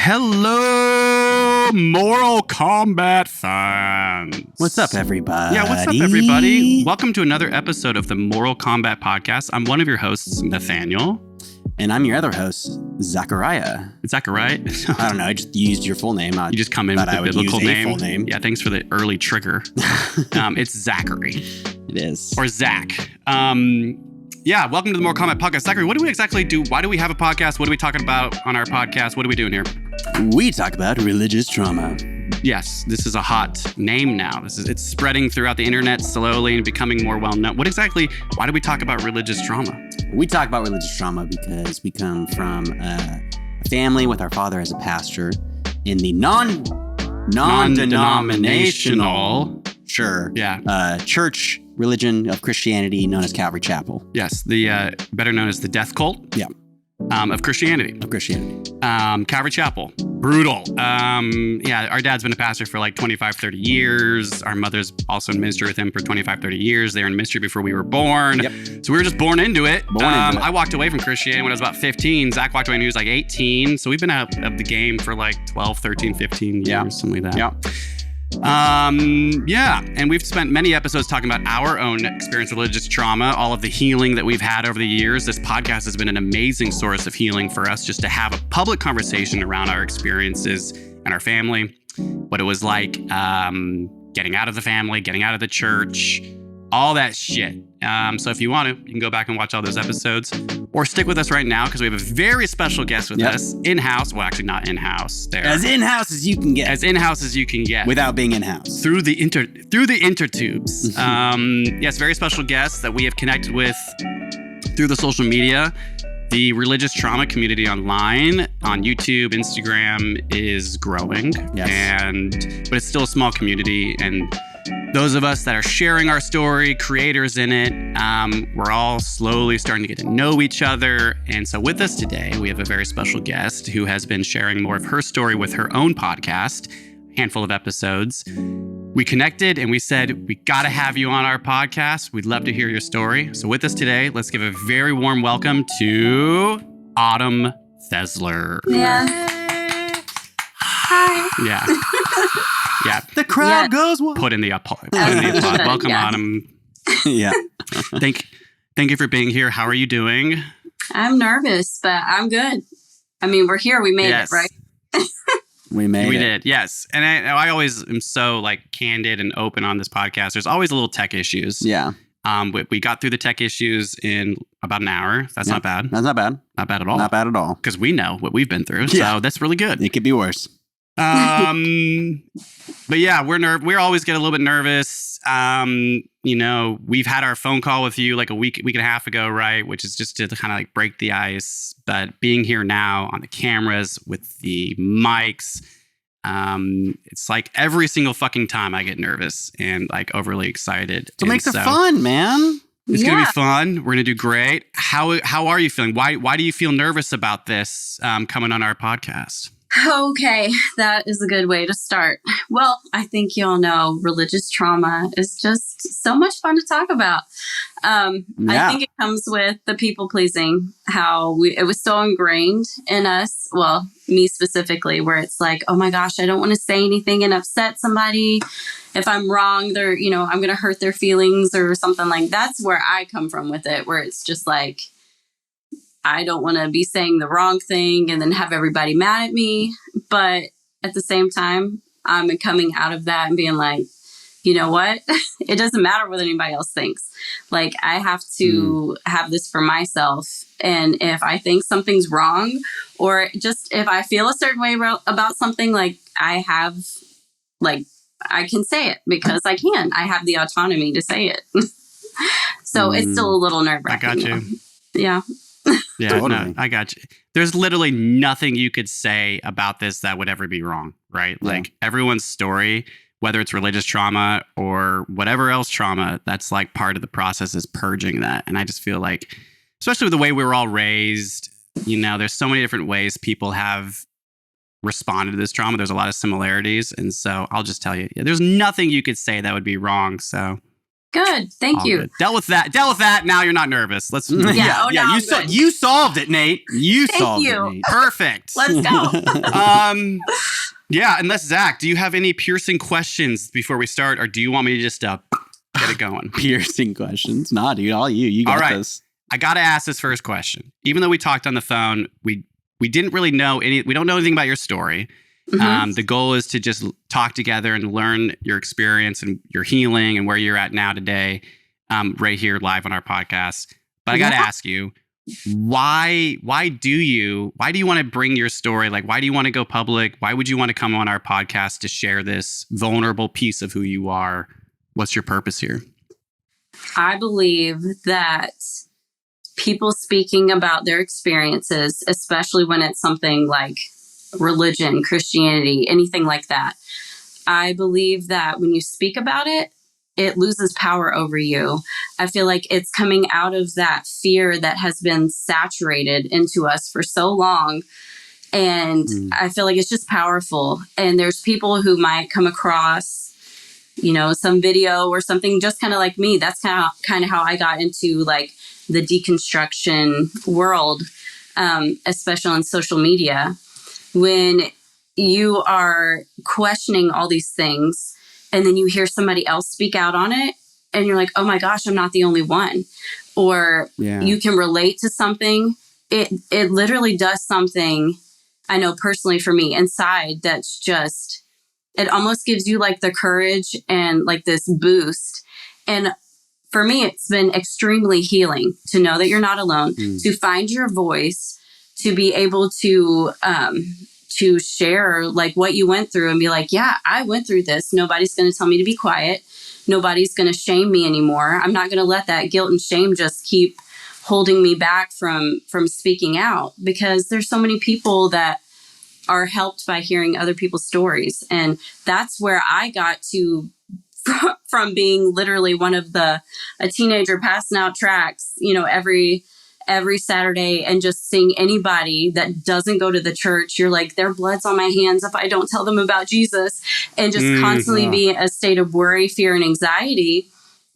Hello, Moral Combat fans. What's up, everybody? Yeah, what's up, everybody? Welcome to another episode of the Moral Combat Podcast. I'm one of your hosts, Nathaniel. And I'm your other host, Zachariah. Is that right? I don't know. I just used your full name. You just come in with the biblical name. Full name. Yeah, thanks for the early trigger. It's Zachary. It is. Or Zach. Yeah, welcome to the Moral Combat Podcast. Zachary, what do we exactly do? Why do we have a podcast? What are we talking about on our podcast? What are we doing here? We talk about religious trauma. Yes, this is a hot name now. It's spreading throughout the internet slowly and becoming more well-known. Why do we talk about religious trauma? We talk about religious trauma because we come from a family with our father as a pastor in the non-denominational church religion of Christianity known as Calvary Chapel. Yes, the better known as the death cult. Yeah. Of Christianity. Calvary Chapel. Brutal. Our dad's been a pastor for like 25, 30 years. Our mother's also in ministry with him for 25, 30 years. They were in ministry before we were born. Yep. So we were just born into it. I walked away from Christianity when I was about 15. Zach walked away when he was like 18. So we've been out of the game for like 12, 13, 15 years, something like that. Yeah. And we've spent many episodes talking about our own experience of religious trauma, all of the healing that we've had over the years. This podcast has been an amazing source of healing for us, just to have a public conversation around our experiences and our family, what it was like getting out of the family, getting out of the church, all that shit. So if you want to, you can go back and watch all those episodes, or stick with us right now because we have a very special guest with us in-house. Well, actually not in-house. As in-house as you can get. As in-house as you can get. Without being in-house. Through the intertubes. Yes, very special guests that we have connected with through the social media. The religious trauma community online on YouTube, Instagram is growing. Yes. But it's still a small community, and those of us that are sharing our story, creators in it, we're all slowly starting to get to know each other. And so with us today, we have a very special guest who has been sharing more of her story with her own podcast, a handful of episodes. We connected and we said, we got to have you on our podcast. We'd love to hear your story. So with us today, let's give a very warm welcome to Autumn Fesler. Yeah. Hi. Yeah. Yeah. The crowd goes wild. Put in the applause. Welcome, Autumn. Yeah. Thank you for being here. How are you doing? I'm nervous, but I'm good. I mean, we're here. We made it, right? We did, yes. And I always am so like candid and open on this podcast. There's always a little tech issues. Yeah. We got through the tech issues in about an hour. That's not bad. That's not bad. Not bad at all. Not bad at all. Because we know what we've been through. So that's really good. It could be worse. But yeah, we're always get a little bit nervous. We've had our phone call with you like a week and a half ago, right? Which is just to kind of like break the ice. But being here now on the cameras with the mics, it's like every single fucking time I get nervous and like overly excited. So it makes it fun, man. It's gonna be fun. We're gonna do great. How are you feeling? Why do you feel nervous about this coming on our podcast? Okay, that is a good way to start. Well, I think you all know religious trauma is just so much fun to talk about. I think it comes with the people pleasing, how it was so ingrained in us. Well, me specifically, where it's like, oh my gosh, I don't want to say anything and upset somebody. If I'm wrong, I'm going to hurt their feelings or something like that. That's where I come from with it, where it's just like, I don't want to be saying the wrong thing and then have everybody mad at me. But at the same time, I'm coming out of that and being like, you know what? It doesn't matter what anybody else thinks. Like, I have to have this for myself. And if I think something's wrong, or just if I feel a certain way about something, like I can say it because I can. I have the autonomy to say it. So it's still a little nerve-wracking. I got you. Yeah. Yeah, totally. No, I got you. There's literally nothing you could say about this that would ever be wrong, right? Yeah. Like everyone's story, whether it's religious trauma or whatever else trauma, that's like part of the process is purging that. And I just feel like, especially with the way we were all raised, there's so many different ways people have responded to this trauma. There's a lot of similarities. And so I'll just tell you, there's nothing you could say that would be wrong. So Good. Thank you. Good. Dealt with that. Now you're not nervous. Let's. Yeah. You solved it, Nate. Thank you. Nate. Perfect. Let's go. Yeah. Unless Zach, do you have any piercing questions before we start, or do you want me to just get it going? Piercing questions? Nah, dude. All you. You got all right. this. I got to ask this first question. Even though we talked on the phone, we didn't really know we don't know anything about your story. Mm-hmm. The goal is to just talk together and learn your experience and your healing and where you're at now today, right here live on our podcast. But I got to ask you, why do you want to bring your story? Like, why do you want to go public? Why would you want to come on our podcast to share this vulnerable piece of who you are? What's your purpose here? I believe that people speaking about their experiences, especially when it's something like religion, Christianity, anything like that. I believe that when you speak about it, it loses power over you. I feel like it's coming out of that fear that has been saturated into us for so long. And I feel like it's just powerful. And there's people who might come across, some video or something just kind of like me. That's kind of how I got into like the deconstruction world, especially on social media. When you are questioning all these things and then you hear somebody else speak out on it and you're like, oh my gosh, I'm not the only one. Or you can relate to something. It literally does something, I know personally for me inside, that's just, it almost gives you like the courage and like this boost. And for me, it's been extremely healing to know that you're not alone, to find your voice, to be able to share like what you went through and be like, yeah, I went through this. Nobody's going to tell me to be quiet. Nobody's going to shame me anymore. I'm not going to let that guilt and shame just keep holding me back from speaking out, because there's so many people that are helped by hearing other people's stories. And that's where I got to from being literally a teenager passing out tracts, every Saturday, and just seeing anybody that doesn't go to the church, you're like, their blood's on my hands if I don't tell them about Jesus, and just constantly be in a state of worry, fear, and anxiety,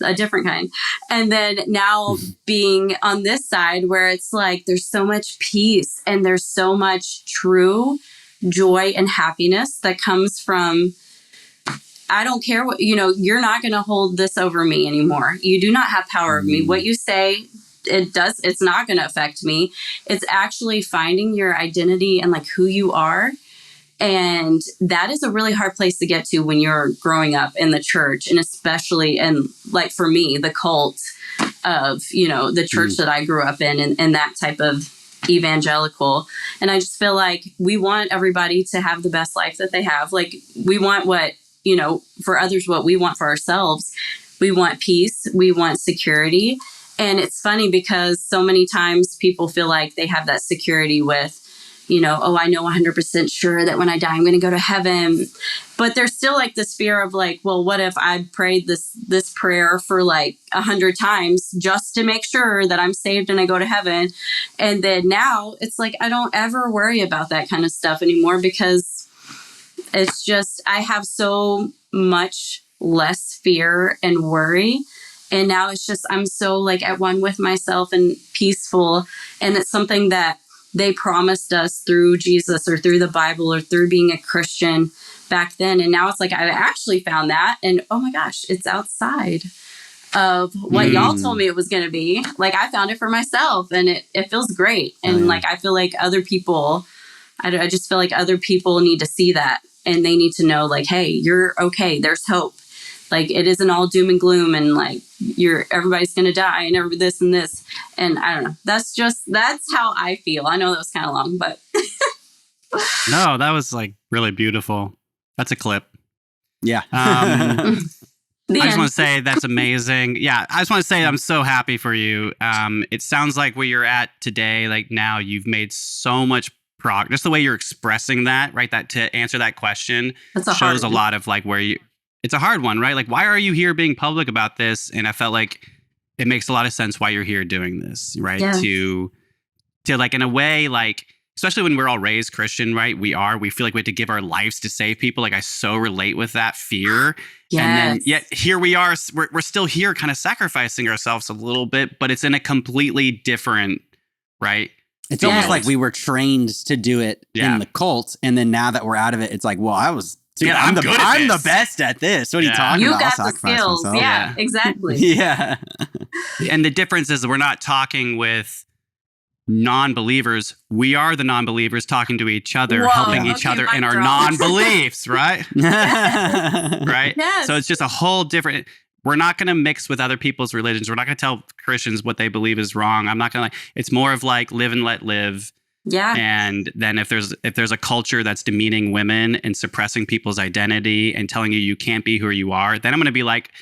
a different kind. And then now being on this side where it's like, there's so much peace and there's so much true joy and happiness that comes from, I don't care what, you're not going to hold this over me anymore. You do not have power over me. What you say, it's not going to affect me. It's actually finding your identity and like who you are. And that is a really hard place to get to when you're growing up in the church, and especially in, like, for me, the cult of, the church that I grew up in, and that type of evangelical. And I just feel like we want everybody to have the best life that they have. Like, we want what, for others, what we want for ourselves. We want peace. We want security. And it's funny because so many times people feel like they have that security with, I know 100% sure that when I die, I'm going to go to heaven. But there's still like this fear of like, well, what if I prayed this prayer for like 100 times just to make sure that I'm saved and I go to heaven? And then now it's like, I don't ever worry about that kind of stuff anymore, because it's just, I have so much less fear and worry. And now it's just, I'm so like at one with myself and peaceful. And it's something that they promised us through Jesus or through the Bible or through being a Christian back then. And now it's like, I actually found that. And oh my gosh, it's outside of what y'all told me it was going to be. Like, I found it for myself, and it feels great. And like, I feel like other people, I just feel like other people need to see that, and they need to know like, hey, you're okay. There's hope. Like, it isn't all doom and gloom and like everybody's going to die and this and this. And I don't know. That's how I feel. I know that was kind of long, but. No, that was like really beautiful. That's a clip. Yeah. I just want to say that's amazing. Yeah. I just want to say I'm so happy for you. It sounds like where you're at today, like now you've made so much progress. Just the way you're expressing that, right? That to answer that question shows a lot of like it's a hard one, right? Like, why are you here being public about this? And I felt like it makes a lot of sense why you're here doing this, right? Yeah. To like, in a way, like, especially when we're all raised Christian, right? We feel like we have to give our lives to save people. Like I so relate with that fear. Yes. And then yet here we are, we're still here kind of sacrificing ourselves a little bit, but it's in a completely different, right? It's almost like we were trained to do it in the cult. And then now that we're out of it, it's like, well, I'm the best at this. What are you talking about? You got the skills. Yeah, exactly. Yeah. And the difference is we're not talking with non-believers. We are the non-believers talking to each other, helping each other in our non-beliefs, right? Right? Yes. So it's just a whole different... We're not going to mix with other people's religions. We're not going to tell Christians what they believe is wrong. I'm not going to it's more of like live and let live. Yeah. And then if there's a culture that's demeaning women and suppressing people's identity and telling you can't be who you are, then I'm going to be like,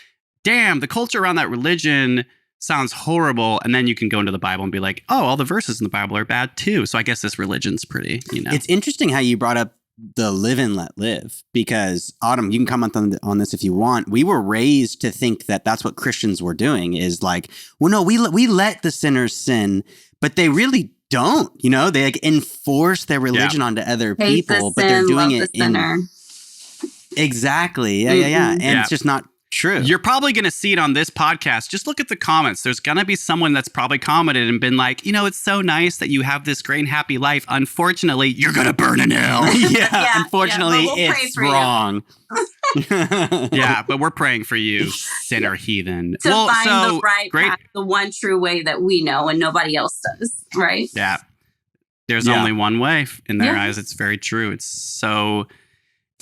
damn, the culture around that religion sounds horrible. And then you can go into the Bible and be like, oh, all the verses in the Bible are bad too. So I guess this religion's pretty, It's interesting how you brought up the live and let live, because Autumn, you can comment on this if you want. We were raised to think that that's what Christians were doing, is like, well, no, we let the sinners sin, but they really don't, they like enforce their religion onto other people, but they're doing it in exactly. Yeah. And it's just not true. You're probably going to see it on this podcast. Just look at the comments. There's going to be someone that's probably commented and been like, it's so nice that you have this great and happy life. Unfortunately, you're going to burn in hell. Unfortunately, it's wrong. Yeah, but we're praying for you, sinner heathen. To find the right path, the one true way that we know and nobody else does, right? Yeah. There's only one way in their eyes. It's very true. It's so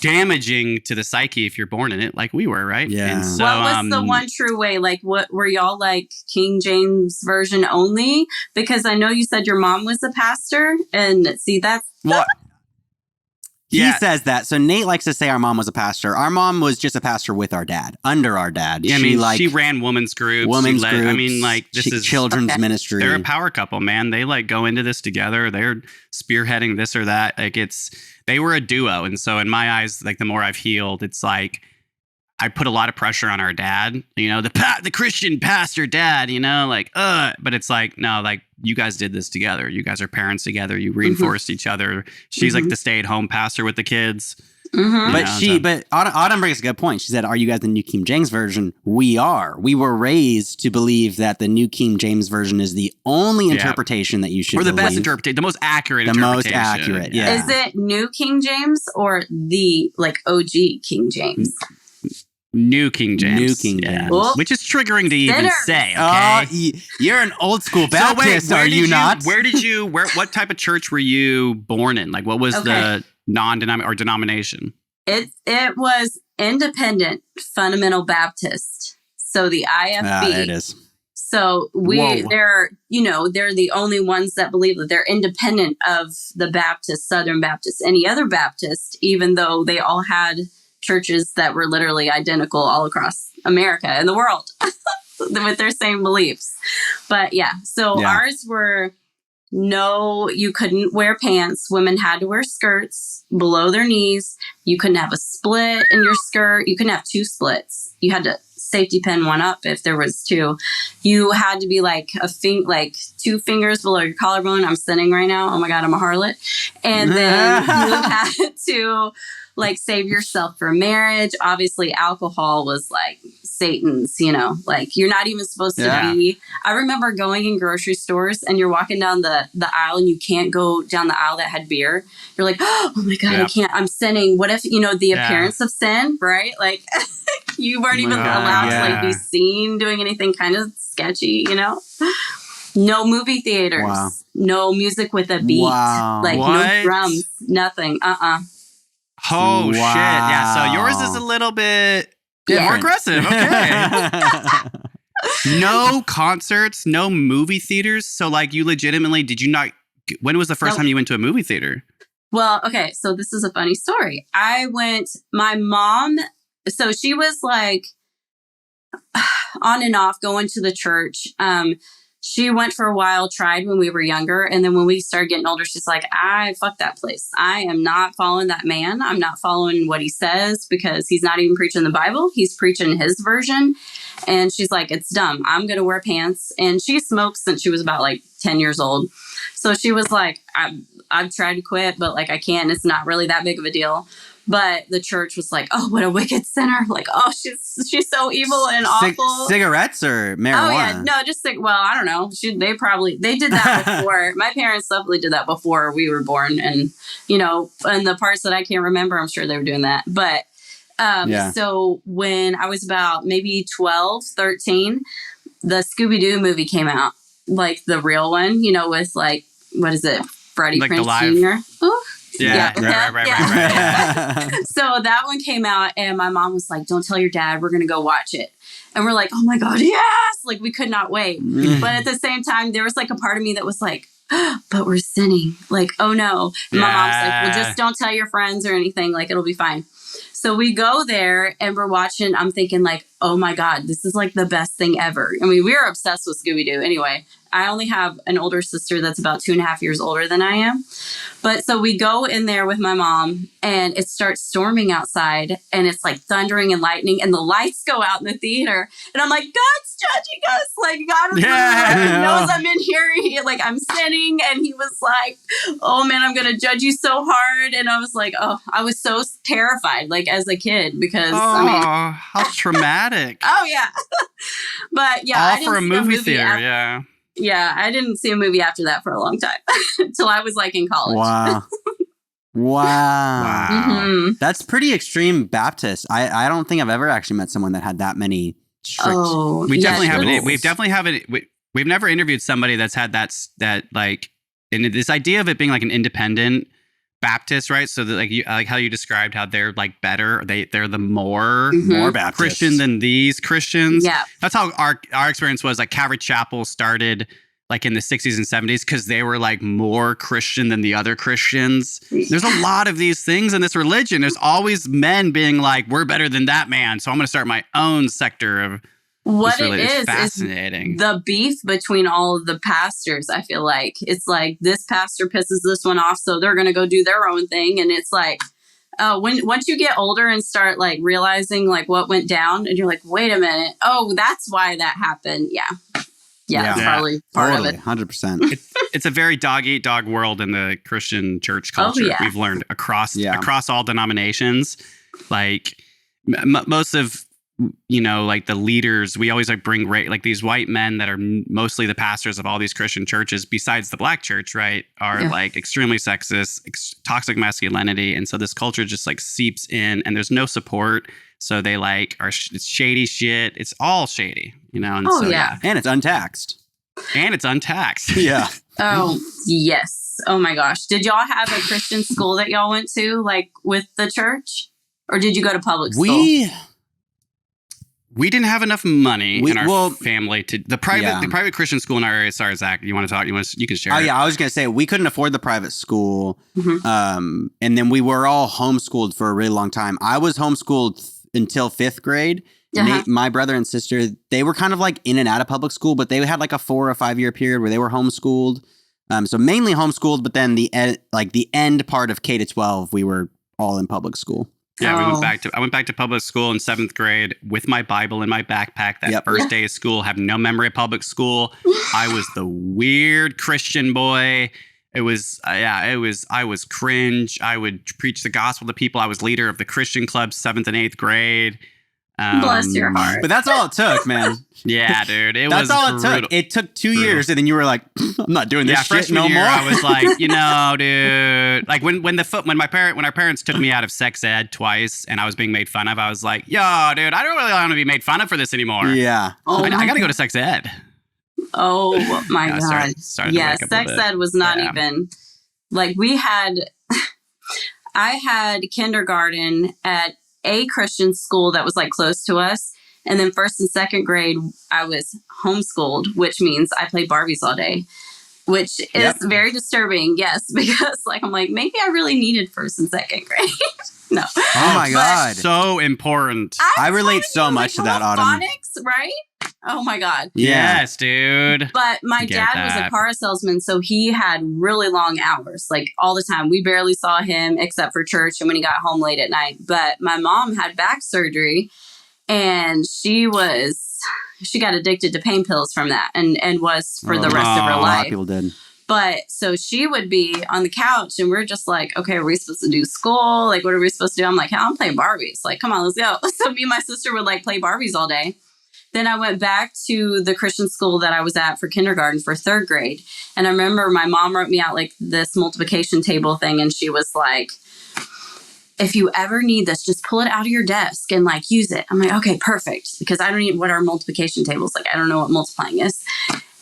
damaging to the psyche if you're born in it, like we were, right? Yeah. And so, what was the one true way? Like, what were y'all like, King James version only? Because I know you said your mom was a pastor, and see that's what he says that. So Nate likes to say our mom was a pastor. Our mom was just a pastor with our dad, under our dad. Yeah, she ran women's groups. I mean, like this is children's ministry. They're a power couple, man. They like go into this together. They're spearheading this or that. Like they were a duo. And so in my eyes, like the more I've healed, it's like I put a lot of pressure on our dad, the Christian pastor dad, but it's like, no, like you guys did this together. You guys are parents together. You reinforced each other. She's like the stay-at-home pastor with the kids. But Autumn brings a good point. She said, are you guys the New King James Version? We are. We were raised to believe that the New King James Version is the only interpretation that you should believe. Or the best interpretation, the most accurate interpretation. The most accurate, yeah. Is it New King James or the OG King James? New King James. New King James. Which is triggering to even say, okay? You're an old school Baptist, so are you not? What type of church were you born in? Like, what was the denomination? It was Independent Fundamental Baptist. So the IFB. There it is. So they're the only ones that believe that they're independent of the Baptist, Southern Baptist, any other Baptist, even though they all had churches that were literally identical all across America and the world with their same beliefs. But ours were you couldn't wear pants. Women had to wear skirts below their knees. You couldn't have a split in your skirt. You couldn't have two splits. You had to safety pin one up if there was two. You had to be like two fingers below your collarbone. I'm sinning right now. Oh my God, I'm a harlot. And then you had to save yourself for marriage. Obviously, alcohol was like Satan's, you're not even supposed to be. I remember going in grocery stores and you're walking down the aisle and you can't go down the aisle that had beer. You're like, oh my God, I can't. I'm sinning. What if, the appearance of sin, right? Like you weren't even allowed to be seen doing anything kind of sketchy, No movie theaters. Wow. No music with a beat. Wow. No drums. Nothing. Oh, shit. Yeah. So yours is a little bit more aggressive. Okay. No concerts, no movie theaters. So you legitimately, when was the first time you went to a movie theater? Well, okay. So this is a funny story. My mom, so she was on and off going to the church. She went for a while, tried when we were younger. And then when we started getting older, she's like, fuck that place. I am not following that man. I'm not following what he says because he's not even preaching the Bible. He's preaching his version. And she's like, it's dumb. I'm going to wear pants. And she smoked since she was about 10 years old. So she was like, I've tried to quit, but like I can't. It's not really that big of a deal. But the church was like, oh, what a wicked sinner. Like, oh, she's so evil and awful. Cigarettes or marijuana? Oh, yeah. No, just well, I don't know. They did that before. My parents definitely did that before we were born. And, and the parts that I can't remember, I'm sure they were doing that. But so when I was about maybe 12, 13, the Scooby-Doo movie came out. Like the real one, with like, what is it? Freddie like Prinze Jr. Oh. Yeah. Right. So that one came out and my mom was like, don't tell your dad, we're going to go watch it. And we're like, oh my God, yes! Like we could not wait. But at the same time, there was like a part of me that was like, but we're sinning. Like, oh no. And my mom's like, well, just don't tell your friends or anything. Like, it'll be fine. So we go there and we're watching. I'm thinking like, oh my God, this is like the best thing ever. I mean, we were obsessed with Scooby-Doo anyway. I only have an older sister that's about 2.5 years older than I am. But so we go in there with my mom and it starts storming outside and it's like thundering and lightning and the lights go out in the theater. And I'm like, God's judging us. Like God knows I'm in here. Like I'm sinning. And he was like, oh man, I'm going to judge you so hard. And I was like, oh, I was so terrified, like as a kid, because how traumatic. Oh yeah. But yeah. All for a movie theater. Yeah. Yeah, I didn't see a movie after that for a long time until I was like in college. Wow. Mm-hmm. That's pretty extreme Baptist. I don't think I've ever actually met someone that had that many strict. We definitely haven't. We've definitely haven't. We've never interviewed somebody that's had that like, and this idea of it being like an independent Baptist, right? So that like how you described how they're like better. They're the more Baptist Christian than these Christians. Yeah, that's how our experience was. Like Calvary Chapel started like in the 60s and 70s because they were like more Christian than the other Christians. There's a lot of these things in this religion. There's always men being like, we're better than that man, so I'm going to start my own sector of. What it is fascinating. The beef between all of the pastors. I feel like it's like this pastor pisses this one off, so they're going to go do their own thing. And it's like, once you get older and start like realizing like what went down, and you're like, wait a minute, oh, that's why that happened. Yeah, that's probably part of it. 100%. It's a very dog eat dog world in the Christian church culture. We've learned across all denominations. Like most of like the leaders, we always like bring like these white men that are mostly the pastors of all these Christian churches, besides the black church, right, are like extremely sexist, toxic masculinity. And so this culture just like seeps in and there's no support. So they like it's shady shit. It's all shady, And and it's untaxed. Yeah. Oh, yes. Oh my gosh. Did y'all have a Christian school that y'all went to like with the church, or did you go to public school? We didn't have enough money in our family to the private Christian school in our area. Sorry, Zach, you want to talk? You can share. Oh yeah, I was gonna say we couldn't afford the private school, and then we were all homeschooled for a really long time. I was homeschooled until 5th grade. My brother and sister, they were kind of like in and out of public school, but they had like a 4 or 5 year period where they were homeschooled. So mainly homeschooled, but then the end part of K to 12, we were all in public school. Yeah, I went back to public school in 7th grade with my Bible in my backpack. That first day of school, have no memory of public school. I was the weird Christian boy. I was cringe. I would preach the gospel to people. I was leader of the Christian club 7th and 8th grade. Bless your heart. But that's all it took, man. Yeah, dude. That's all it took. It took 2 years, and then you were like, I'm not doing this shit no more. I was like, dude. Like when our parents took me out of sex ed twice, and I was being made fun of, I was like, yo, dude, I don't really want to be made fun of for this anymore. Yeah. Oh, I got to go to sex ed. Oh my God. Started sex ed was not even like I had kindergarten at a Christian school that was like close to us. And then 1st and 2nd grade, I was homeschooled, which means I played Barbies all day, which is very disturbing. Yes, because like I'm like, maybe I really needed 1st and 2nd grade. No. Oh my God. So important. I relate so much to that, Autumn. Phonics, right? Oh my God. Yes, dude. But my dad was a car salesman, so he had really long hours, like all the time. We barely saw him except for church and when he got home late at night. But my mom had back surgery and she got addicted to pain pills from that and was for the rest of her life. A lot of people did. But so she would be on the couch and we're just like, okay, are we supposed to do school? Like, what are we supposed to do? I'm like, I'm playing Barbies. Like, come on, let's go. So me and my sister would like play Barbies all day. Then I went back to the Christian school that I was at for kindergarten for third grade. And I remember my mom wrote me out like this multiplication table thing. And she was like, if you ever need this, just pull it out of your desk and like use it. I'm like, okay, perfect. Because I don't even what are multiplication tables. Like, I don't know what multiplying is.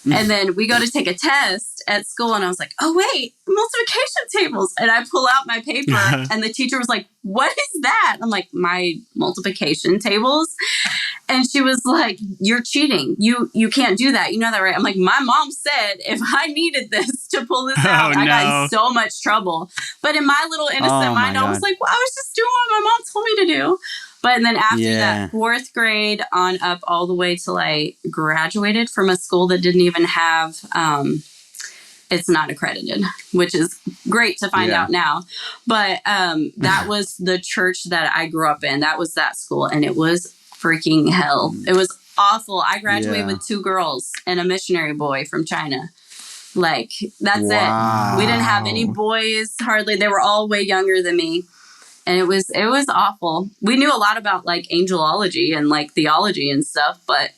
And then we go to take a test at school and I was like, oh, wait, multiplication tables. And I pull out my paper and the teacher was like, what is that? I'm like, my multiplication tables. And she was like, you're cheating. You can't do that. You know that, right? I'm like, my mom said if I needed this to pull this out, I got in so much trouble. But in my little innocent mind, I was like, well, I was just doing what my mom told me to do. But and then after that, fourth grade on up all the way till I graduated from a school that didn't even have, it's not accredited, which is great to find out now. But that was the church that I grew up in. That was that school. And it was freaking hell. It was awful. I graduated with 2 girls and a missionary boy from China. Like, that's it. We didn't have any boys hardly. They were all way younger than me. And it was awful. We knew a lot about like angelology and like theology and stuff, but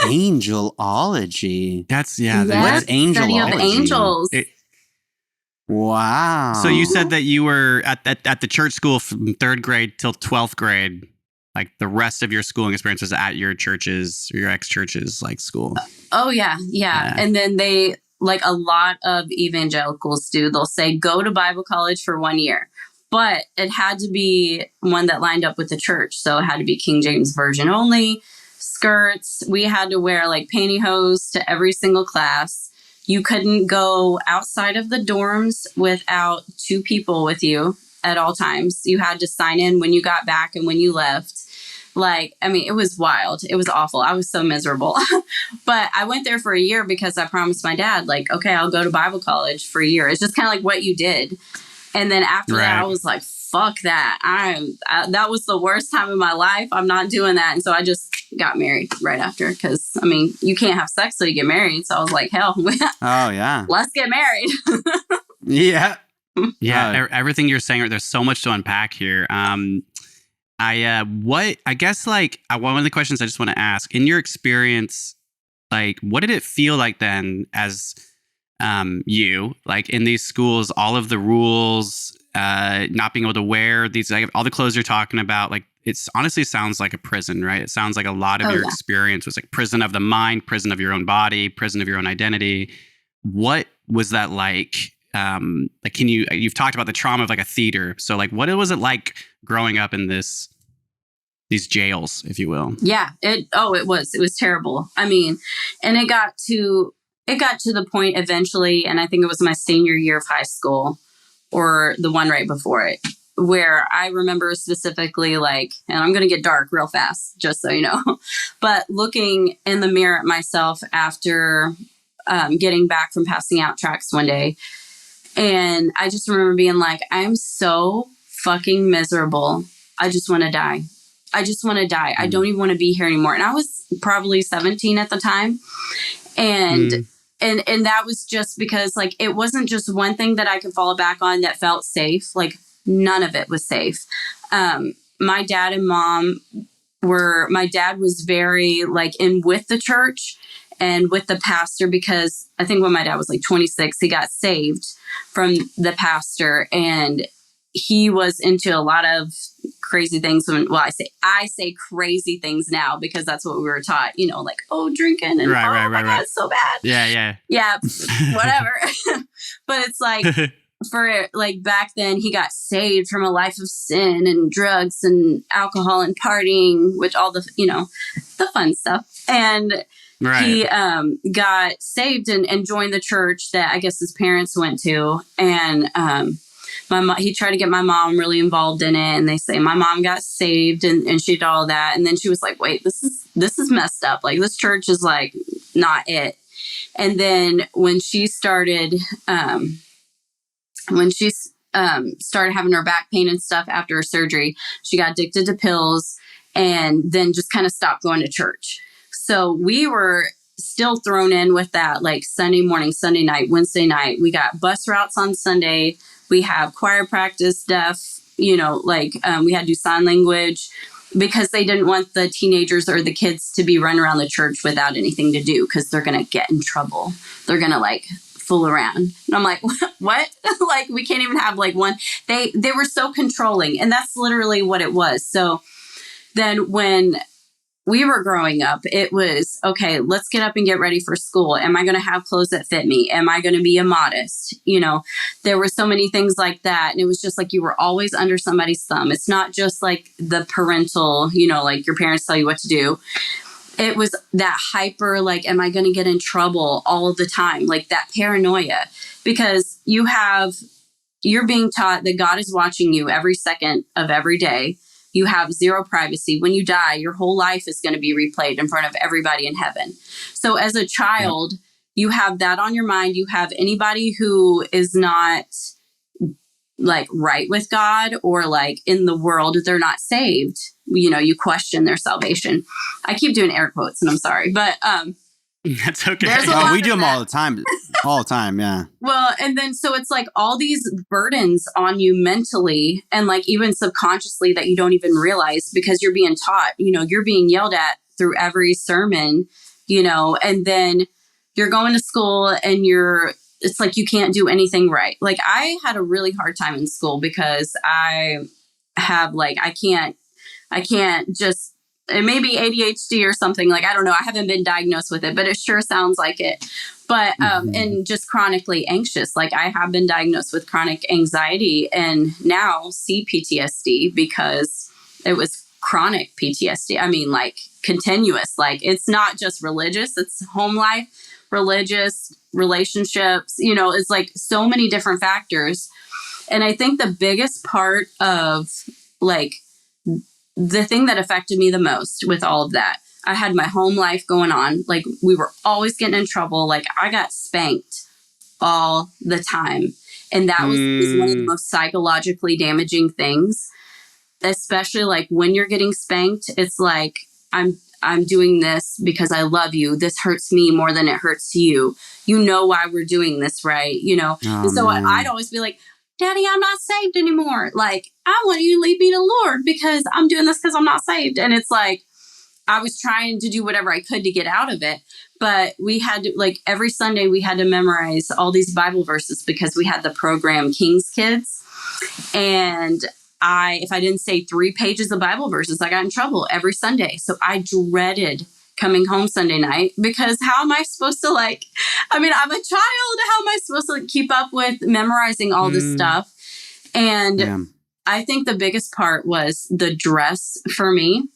angelology. That's What's angelology? Study of angels. Wow. So you said that you were at the church school from 3rd grade till 12th grade. Like the rest of your schooling experience was at your church's or your ex-church's like school. Oh yeah. And then they like a lot of evangelicals do. They'll say go to Bible college for 1 year. But it had to be one that lined up with the church. So it had to be King James Version only, skirts. We had to wear like pantyhose to every single class. You couldn't go outside of the dorms without 2 people with you at all times. You had to sign in when you got back and when you left. Like, I mean, it was wild. It was awful. I was so miserable. But I went there for a year because I promised my dad, like, okay, I'll go to Bible college for a year. It's just kind of like what you did. And then after that, I was like, fuck that. That was the worst time of my life. I'm not doing that. And so I just got married right after because, I mean, you can't have sex till you get married. So I was like, hell, let's get married. Everything you're saying, there's so much to unpack here. One of the questions I just want to ask, in your experience, like, what did it feel like then as you, like in these schools, all of the rules, not being able to wear these, like all the clothes you're talking about, like it's honestly sounds like a prison, right? It sounds like a lot of your experience was like prison of the mind, prison of your own body, prison of your own identity. What was that like? Like, you've talked about the trauma of like a theater. So like, what was it like growing up in these jails, if you will? Yeah, it was terrible. I mean, and it got to the point eventually, and I think it was my senior year of high school or the one right before it, where I remember specifically like, and I'm going to get dark real fast, just so you know, but looking in the mirror at myself after getting back from passing out tracts one day. And I just remember being like, I'm so fucking miserable. I just want to die. I don't even want to be here anymore. And I was probably 17 at the time. And that was just because like, it wasn't just one thing that I could fall back on that felt safe. Like none of it was safe. My dad and mom my dad was very like in with the church and with the pastor, because I think when my dad was like 26, he got saved from the pastor, and he was into a lot of crazy things. I say crazy things now because that's what we were taught, you know, like, oh, drinking and God, it's so bad. Yeah, whatever. But it's like, for like back then he got saved from a life of sin and drugs and alcohol and partying, which all the, you know, the fun stuff. And he got saved and joined the church that I guess his parents went to. And he tried to get my mom really involved in it. And they say my mom got saved and she did all that. And then she was like, wait, this is messed up. Like this church is like not it. And then when she started, started having her back pain and stuff after her surgery, she got addicted to pills and then just kind of stopped going to church. So we were still thrown in with that, like Sunday morning, Sunday night, Wednesday night. We got bus routes on Sunday. We have choir practice, deaf, we had to do sign language because they didn't want the teenagers or the kids to be running around the church without anything to do because they're going to get in trouble. They're going to like fool around. And I'm like, what? Like, we can't even have like one. They were so controlling, and that's literally what it was. So then when we were growing up, it was, okay, let's get up and get ready for school. Am I going to have clothes that fit me? Am I going to be immodest? There were so many things like that. And it was just like you were always under somebody's thumb. It's not just like the parental, like your parents tell you what to do. It was that hyper, like, am I going to get in trouble all of the time? Like that paranoia, because you're being taught that God is watching you every second of every day. You have zero privacy. When you die, your whole life is going to be replayed in front of everybody in heaven. So as a child, you have that on your mind. You have anybody who is not like right with God or like in the world, they're not saved. You question their salvation. I keep doing air quotes and I'm sorry, but that's okay. We do them all the time. All the time, yeah. Well, and then so it's like all these burdens on you mentally and like even subconsciously that you don't even realize because you're being taught, you're being yelled at through every sermon, and then you're going to school and it's like you can't do anything right. Like I had a really hard time in school because I have like, I can't just, it may be ADHD or something. Like, I don't know. I haven't been diagnosed with it, but it sure sounds like it. But, and just chronically anxious. Like I have been diagnosed with chronic anxiety and now CPTSD because it was chronic PTSD. I mean, like continuous, like it's not just religious, it's home life, religious, relationships, it's like so many different factors. And I think the biggest part of like the thing that affected me the most with all of that, I had my home life going on. Like we were always getting in trouble. Like I got spanked all the time. And that was one of the most psychologically damaging things, especially like when you're getting spanked, it's like, I'm doing this because I love you. This hurts me more than it hurts you. You know why we're doing this, right? And so I'd always be like, Daddy, I'm not saved anymore. Like, I want you to lead me to the Lord because I'm doing this because I'm not saved. And it's like, I was trying to do whatever I could to get out of it. But we had to, like, every Sunday we had to memorize all these Bible verses because we had the program King's Kids. And if I didn't say 3 pages of Bible verses, I got in trouble every Sunday. So I dreaded coming home Sunday night because how am I supposed to I'm a child. How am I supposed to keep up with memorizing all this stuff? And I think the biggest part was the dress for me.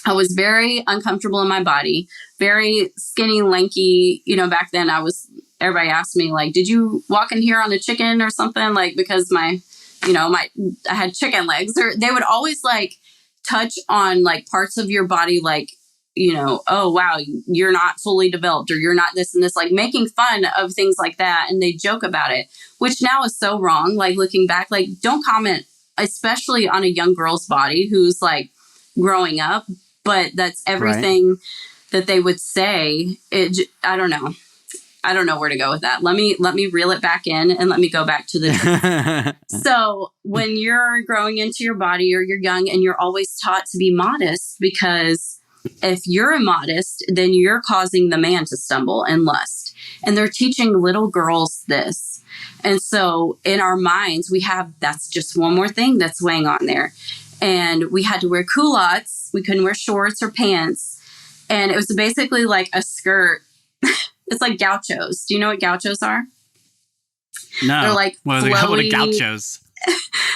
I was very uncomfortable in my body, very skinny, lanky. Back then everybody asked me like, did you walk in here on a chicken or something? Like, because I had chicken legs, or they would always like touch on like parts of your body, like, oh, wow, you're not fully developed or you're not this and this, like making fun of things like that. And they joke about it, which now is so wrong. Like looking back, like don't comment, especially on a young girl's body who's like growing up, but that's everything that they would say. I don't know. I don't know where to go with that. Let me reel it back in and let me go back to the So when you're growing into your body or you're young and you're always taught to be modest, because if you're immodest, then you're causing the man to stumble and lust. And they're teaching little girls this. And so in our minds, that's just one more thing that's weighing on there. And we had to wear culottes. We couldn't wear shorts or pants. And it was basically like a skirt. It's like gauchos. Do you know what gauchos are? No. They're like what are gauchos?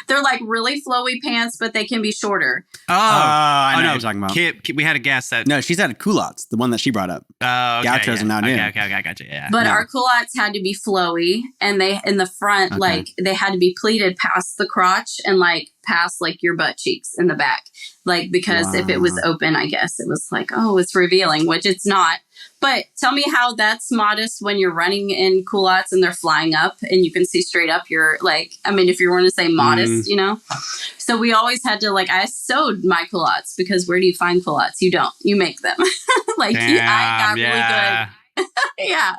They're like really flowy pants, but they can be shorter. I know what you're talking about. We had a guess that. No, she's had culottes, the one that she brought up. Oh, okay, gauchos are now new. Okay, I got you. Yeah. But our culottes had to be flowy, and they in the front, like they had to be pleated past the crotch and like past like your butt cheeks in the back, like because if it was open, I guess it was like, oh, it's revealing, which it's not. But tell me how that's modest when you're running in culottes and they're flying up and you can see straight up your, like, I mean, if you want to say modest, So we always had to, like, I sewed my culottes because where do you find culottes? You don't. You make them. Like I got yeah. really good. Yeah.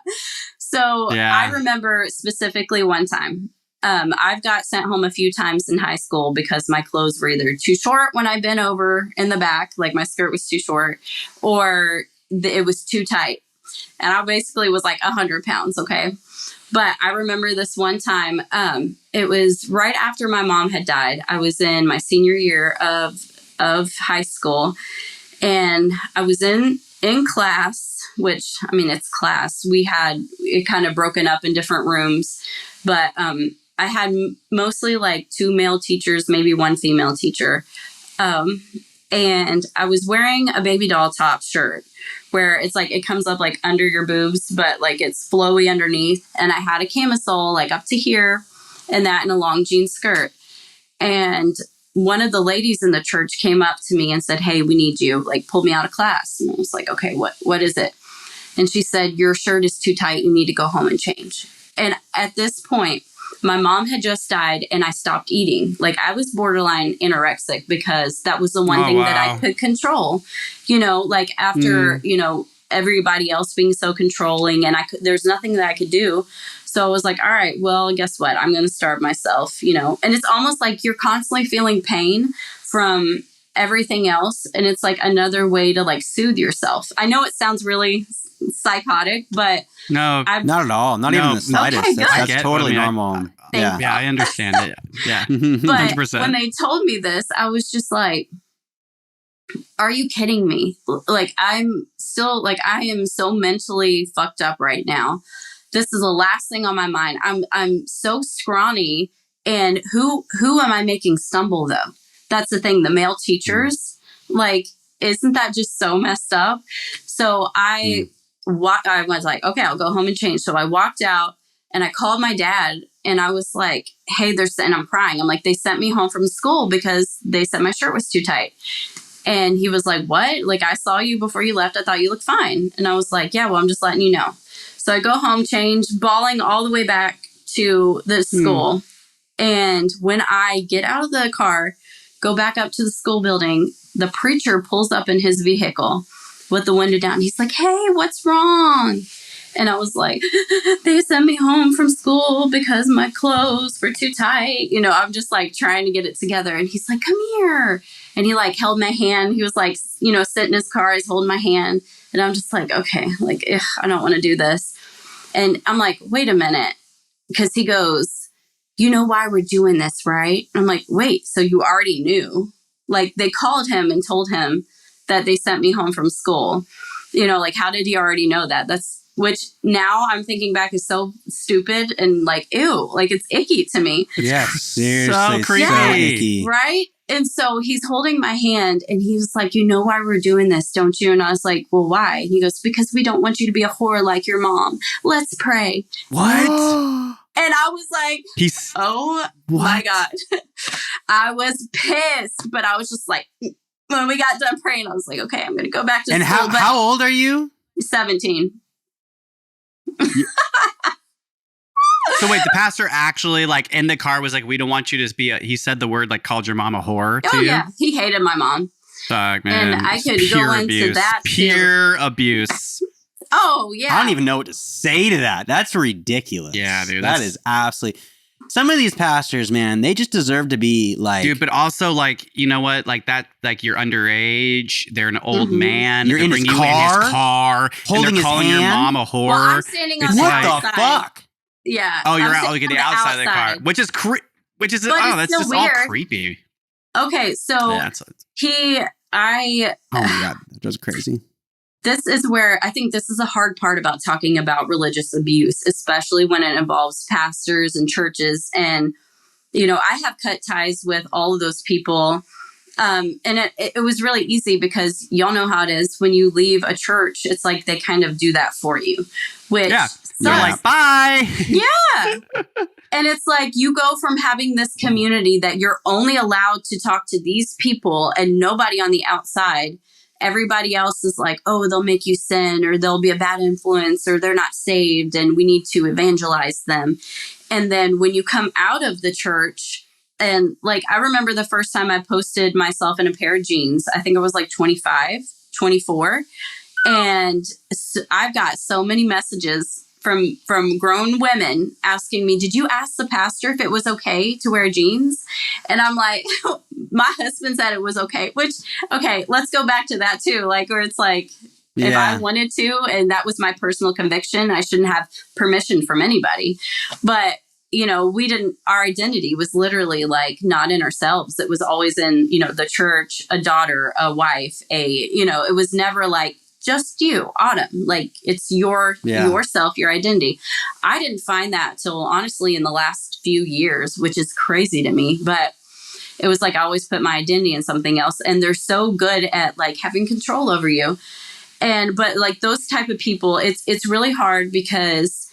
So I remember specifically one time, I've got sent home a few times in high school because my clothes were either too short when I bent over in the back, like my skirt was too short, or it was too tight. And I basically was like 100 pounds. Okay. But I remember this one time, it was right after my mom had died. I was in my senior year of high school, and I was in class, which, I mean, it's class. We had it kind of broken up in different rooms, but I had mostly like 2 male teachers, maybe 1 female teacher. And I was wearing a baby doll top shirt where it's like it comes up like under your boobs, but like it's flowy underneath. And I had a camisole like up to here and that in a long jean skirt. And one of the ladies in the church came up to me and said, "Hey, we need you," like pulled me out of class. And I was like, "Okay, what is it?" And she said, "Your shirt is too tight. You need to go home and change." And at this point, my mom had just died and I stopped eating. Like I was borderline anorexic because that was the one thing that I could control, like after, everybody else being so controlling and there's nothing that I could do. So I was like, all right, well, guess what? I'm going to starve myself, and it's almost like you're constantly feeling pain from everything else. And it's like another way to like soothe yourself. I know it sounds really psychotic, but no, not at all. Not even the slightest. Okay, that's totally normal. Yeah, I understand it. Yeah, but 100%. When they told me this, I was just like, "Are you kidding me? Like I'm still like I am so mentally fucked up right now. This is the last thing on my mind. I'm so scrawny, and who am I making stumble though? That's the thing. The male teachers, like, isn't that just so messed up? So I was like, okay, I'll go home and change. So I walked out and I called my dad and I was like, hey, and I'm crying. I'm like, they sent me home from school because they said my shirt was too tight. And he was like, what? Like, I saw you before you left. I thought you looked fine. And I was like, yeah, well, I'm just letting you know. So I go home, change, bawling all the way back to the school. And when I get out of the car, go back up to the school building, the preacher pulls up in his vehicle with the window down. He's like, hey, what's wrong? And I was like, they sent me home from school because my clothes were too tight. I'm just like trying to get it together. And he's like, come here. And he like held my hand. He was like, sit in his car. He's holding my hand. And I'm just like, okay, like, I don't want to do this. And I'm like, wait a minute. Because he goes, you know why we're doing this, right? And I'm like, wait, so you already knew? Like they called him and told him that they sent me home from school. Like how did he already know that? Which now I'm thinking back is so stupid and like, ew, like it's icky to me. Yeah, seriously. So creepy. So icky. Right? And so he's holding my hand and he was like, you know why we're doing this, don't you? And I was like, well, why? And he goes, because we don't want you to be a whore like your mom. Let's pray. What? And I was like, oh my God. I was pissed, but I was just like, when we got done praying, I was like, okay, I'm going to go back to school. And how old are you? 17. So wait, the pastor actually like in the car was like, we don't want you to be he said the word like called your mom a whore to you? Yeah, he hated my mom. Fuck, man. And I could go into that. Pure abuse. Oh, yeah. I don't even know what to say to that. That's ridiculous. Yeah, dude. That is absolutely... Some of these pastors, man, they just deserve to be like... Dude, but also like, you know what? Like that, like you're underage. They're an old man. You're in his car. Holding and they're calling your mom a whore. Well, I'm standing on the outside. What the fuck? Yeah. Oh, you're out looking at the outside of the car. Which is that's just all creepy. Okay, so oh my God, that was crazy. This is where I think this is a hard part about talking about religious abuse, especially when it involves pastors and churches. And, I have cut ties with all of those people. And it was really easy because y'all know how it is. When you leave a church, it's like they kind of do that for you. Which you're like, bye. Yeah. And it's like you go from having this community that you're only allowed to talk to these people and nobody on the outside. Everybody else is like, oh, they'll make you sin or they'll be a bad influence or they're not saved and we need to evangelize them. And then when you come out of the church and like, I remember the first time I posted myself in a pair of jeans, I think I was like 25, 24. And so I've got so many messages from grown women asking me, did you ask the pastor if it was okay to wear jeans? And I'm like, my husband said it was okay, which, okay, let's go back to that too. Like, where it's like, if I wanted to, and that was my personal conviction, I shouldn't have permission from anybody. But, you know, we didn't, our identity was literally like not in ourselves. It was always in, you know, the church, a daughter, a wife, you know, it was never like, just you, Autumn, like it's yourself, your identity. I didn't find that till honestly in the last few years, which is crazy to me, but it was like I always put my identity in something else, and they're so good at like having control over you. But like those type of people, it's really hard because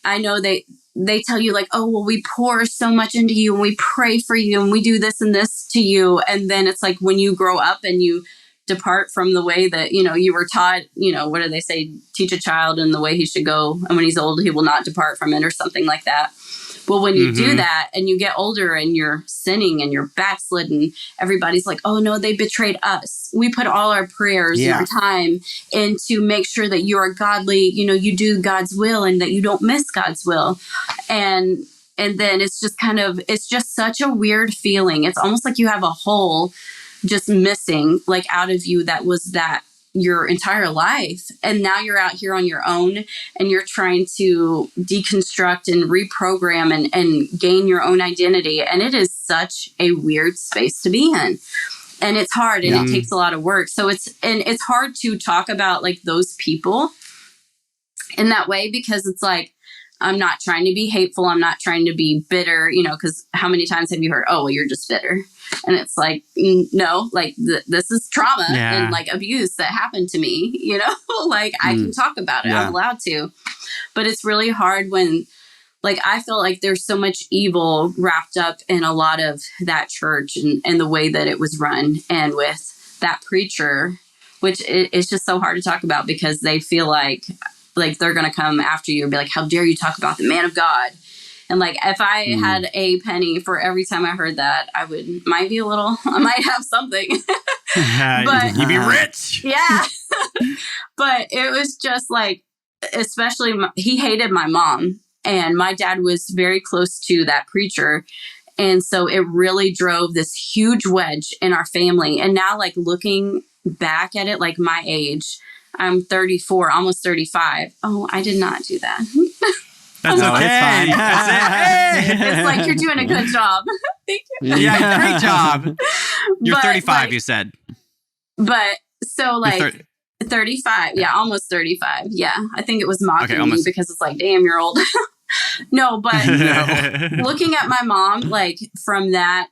I know they tell you like, oh, well, we pour so much into you and we pray for you and we do this and this to you. And then it's like when you grow up and you depart from the way that, you know, you were taught, you know, what do they say? Teach a child in the way he should go. And when he's old, he will not depart from it or something like that. Well, when you do that and you get older and you're sinning and you're backslidden, everybody's like, oh, no, they betrayed us. We put all our prayers and our time into make sure that you are godly, you know, you do God's will and that you don't miss God's will. And then it's just kind of, it's just such a weird feeling. It's almost like you have a hole just missing like out of you that was that your entire life. And now you're out here on your own and you're trying to deconstruct and reprogram and gain your own identity. And it is such a weird space to be in. And it's hard and it takes a lot of work. So it's hard to talk about like those people in that way, because it's like, I'm not trying to be hateful. I'm not trying to be bitter, you know, because how many times have you heard, oh, well, you're just bitter? And it's like, no, like this is trauma and like abuse that happened to me, you know, like I can talk about it. I'm allowed to. But it's really hard when like I feel like there's so much evil wrapped up in a lot of that church and the way that it was run. And with that preacher, which it's just so hard to talk about because they feel like they're going to come after you and be like, how dare you talk about the man of God? And like, if I had a penny for every time I heard that, I might have something. But you'd be rich. Yeah. But it was just like, especially he hated my mom and my dad was very close to that preacher. And so it really drove this huge wedge in our family. And now like looking back at it, like my age, I'm 34, almost 35. Oh, I did not do that. That's okay. It's fine. That's it. Hey. It's like, you're doing a good job. Thank you. Yeah, great job. You're 35, like, you said. But so like 35. Yeah, almost 35. Yeah, I think it was mocking me because it's like, damn, you're old. No, but looking at my mom, like from that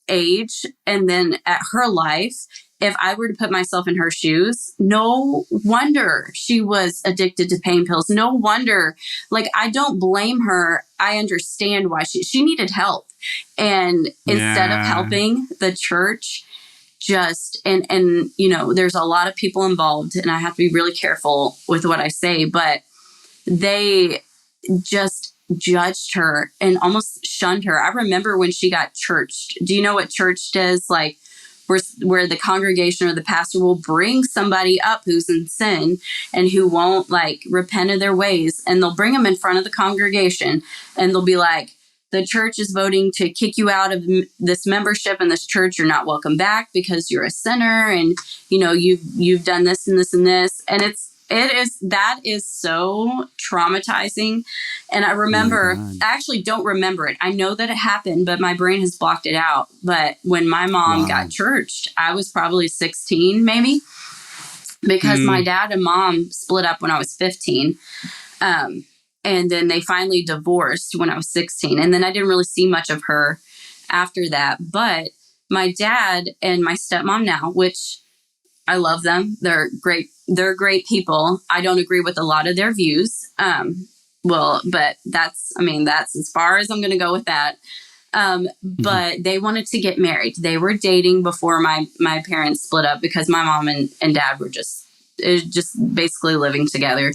age and then at her life, if I were to put myself in her shoes, no wonder she was addicted to pain pills. No wonder, like, I don't blame her. I understand why she needed help. And instead of helping the church, and you know, there's a lot of people involved and I have to be really careful with what I say, but they just judged her and almost shunned her. I remember when she got churched. Do you know what church does? Like, where the congregation or the pastor will bring somebody up who's in sin and who won't like repent of their ways, and they'll bring them in front of the congregation and they'll be like, the church is voting to kick you out of this membership in this church. You're not welcome back because you're a sinner and you know you've done this and this and this. And that is so traumatizing. And I remember, I actually don't remember it. I know that it happened, but my brain has blocked it out. But when my mom got churched, I was probably 16, maybe, because my dad and mom split up when I was 15. And then they finally divorced when I was 16. And then I didn't really see much of her after that. But my dad and my stepmom now, which I love them. They're great. They're great people. I don't agree with a lot of their views. But that's as far as I'm going to go with that. But they wanted to get married. They were dating before my parents split up because my mom and dad were just basically living together.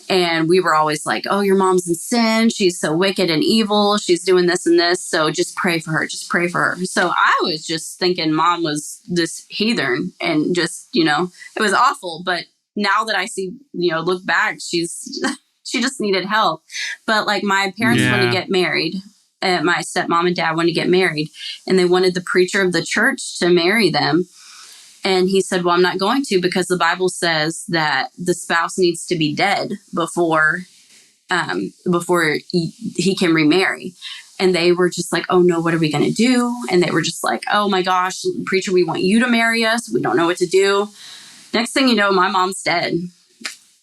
And we were always like, oh, your mom's in sin. She's so wicked and evil. She's doing this and this. So just pray for her. Just pray for her. So I was just thinking mom was this heathen and just, it was awful. But now that I see, look back, she just needed help. But like my parents wanted to get married. My stepmom and dad wanted to get married, and they wanted the preacher of the church to marry them. And he said, well, I'm not going to, because the Bible says that the spouse needs to be dead before he can remarry. And they were just like, oh no, what are we going to do? And they were just like, oh my gosh, preacher, we want you to marry us. We don't know what to do. Next thing you know, my mom's dead.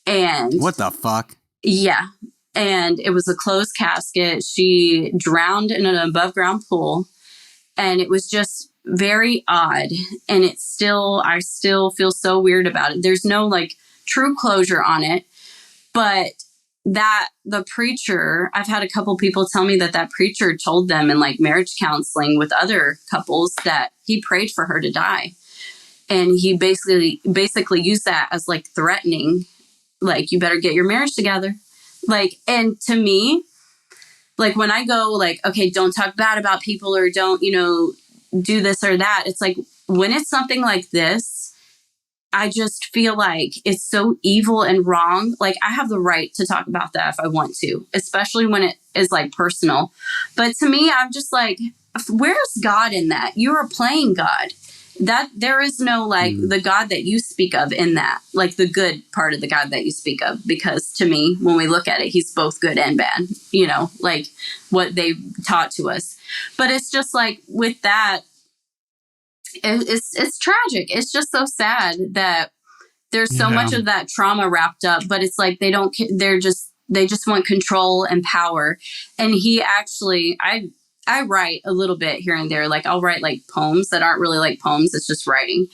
And what the fuck? Yeah. And it was a closed casket. She drowned in an above ground pool. And it was just very odd. And I still feel so weird about it. There's no like true closure on it. But that the preacher, I've had a couple people tell me that preacher told them in like marriage counseling with other couples that he prayed for her to die. And he basically used that as like threatening, like, you better get your marriage together. Like, and to me, like when I go like, okay, don't talk bad about people or don't, do this or that. It's like when it's something like this, I just feel like it's so evil and wrong. Like I have the right to talk about that if I want to, especially when it is like personal. But to me, I'm just like, where's God in that? You are playing God. That there is no like the God that you speak of in that, like the good part of the God that you speak of, because to me, when we look at it, he's both good and bad, like what they taught to us. But it's just like with that, it's tragic. It's just so sad that there's so much of that trauma wrapped up, but it's like they just want control and power. And he actually, I write a little bit here and there. Like I'll write like poems that aren't really like poems. It's just writing.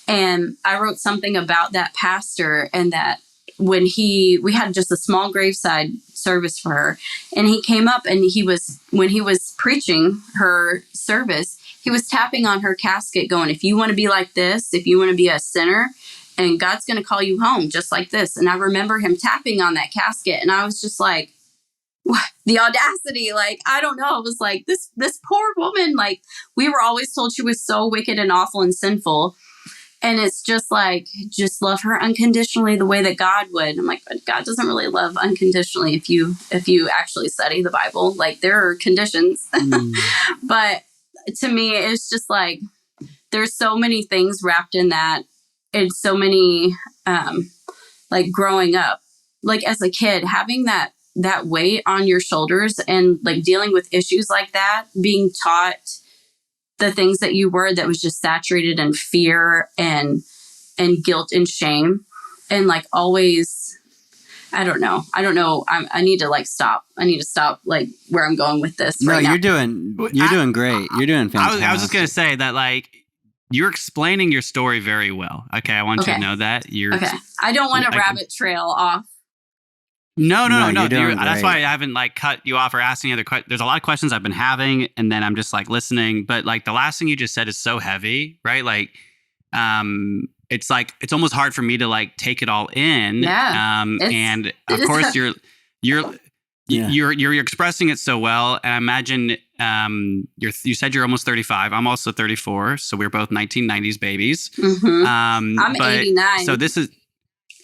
And I wrote something about that pastor, and that when we had just a small graveside service for her, and he came up and when he was preaching her service, he was tapping on her casket going, if you want to be like this, if you want to be a sinner, and God's going to call you home just like this. And I remember him tapping on that casket, and I was just like, the audacity, like, I don't know. It was like this poor woman, like we were always told she was so wicked and awful and sinful. And it's just like, just love her unconditionally the way that God would. I'm like, but God doesn't really love unconditionally if you actually study the Bible. Like there are conditions. But to me, it's just like, there's so many things wrapped in that. And so many, like growing up, like as a kid, having that weight on your shoulders and like dealing with issues like that, being taught the things that you were, that was just saturated in fear and guilt and shame. And like always, I don't know. I need to like stop. I need to stop like where I'm going with this. No, you're doing great. You're doing fantastic. I was just going to say that like, you're explaining your story very well. Okay. I want you to know that okay. I don't want to rabbit trail off. No. That's why I haven't like cut you off or asked any other questions. There's a lot of questions I've been having, and then I'm just like listening. But like the last thing you just said is so heavy, right? Like, it's like it's almost hard for me to like take it all in. Yeah. And of course you're expressing it so well. And I imagine you said you're almost 35. I'm also 34, so we're both 1990s babies. Mm-hmm. I'm 89. So this is.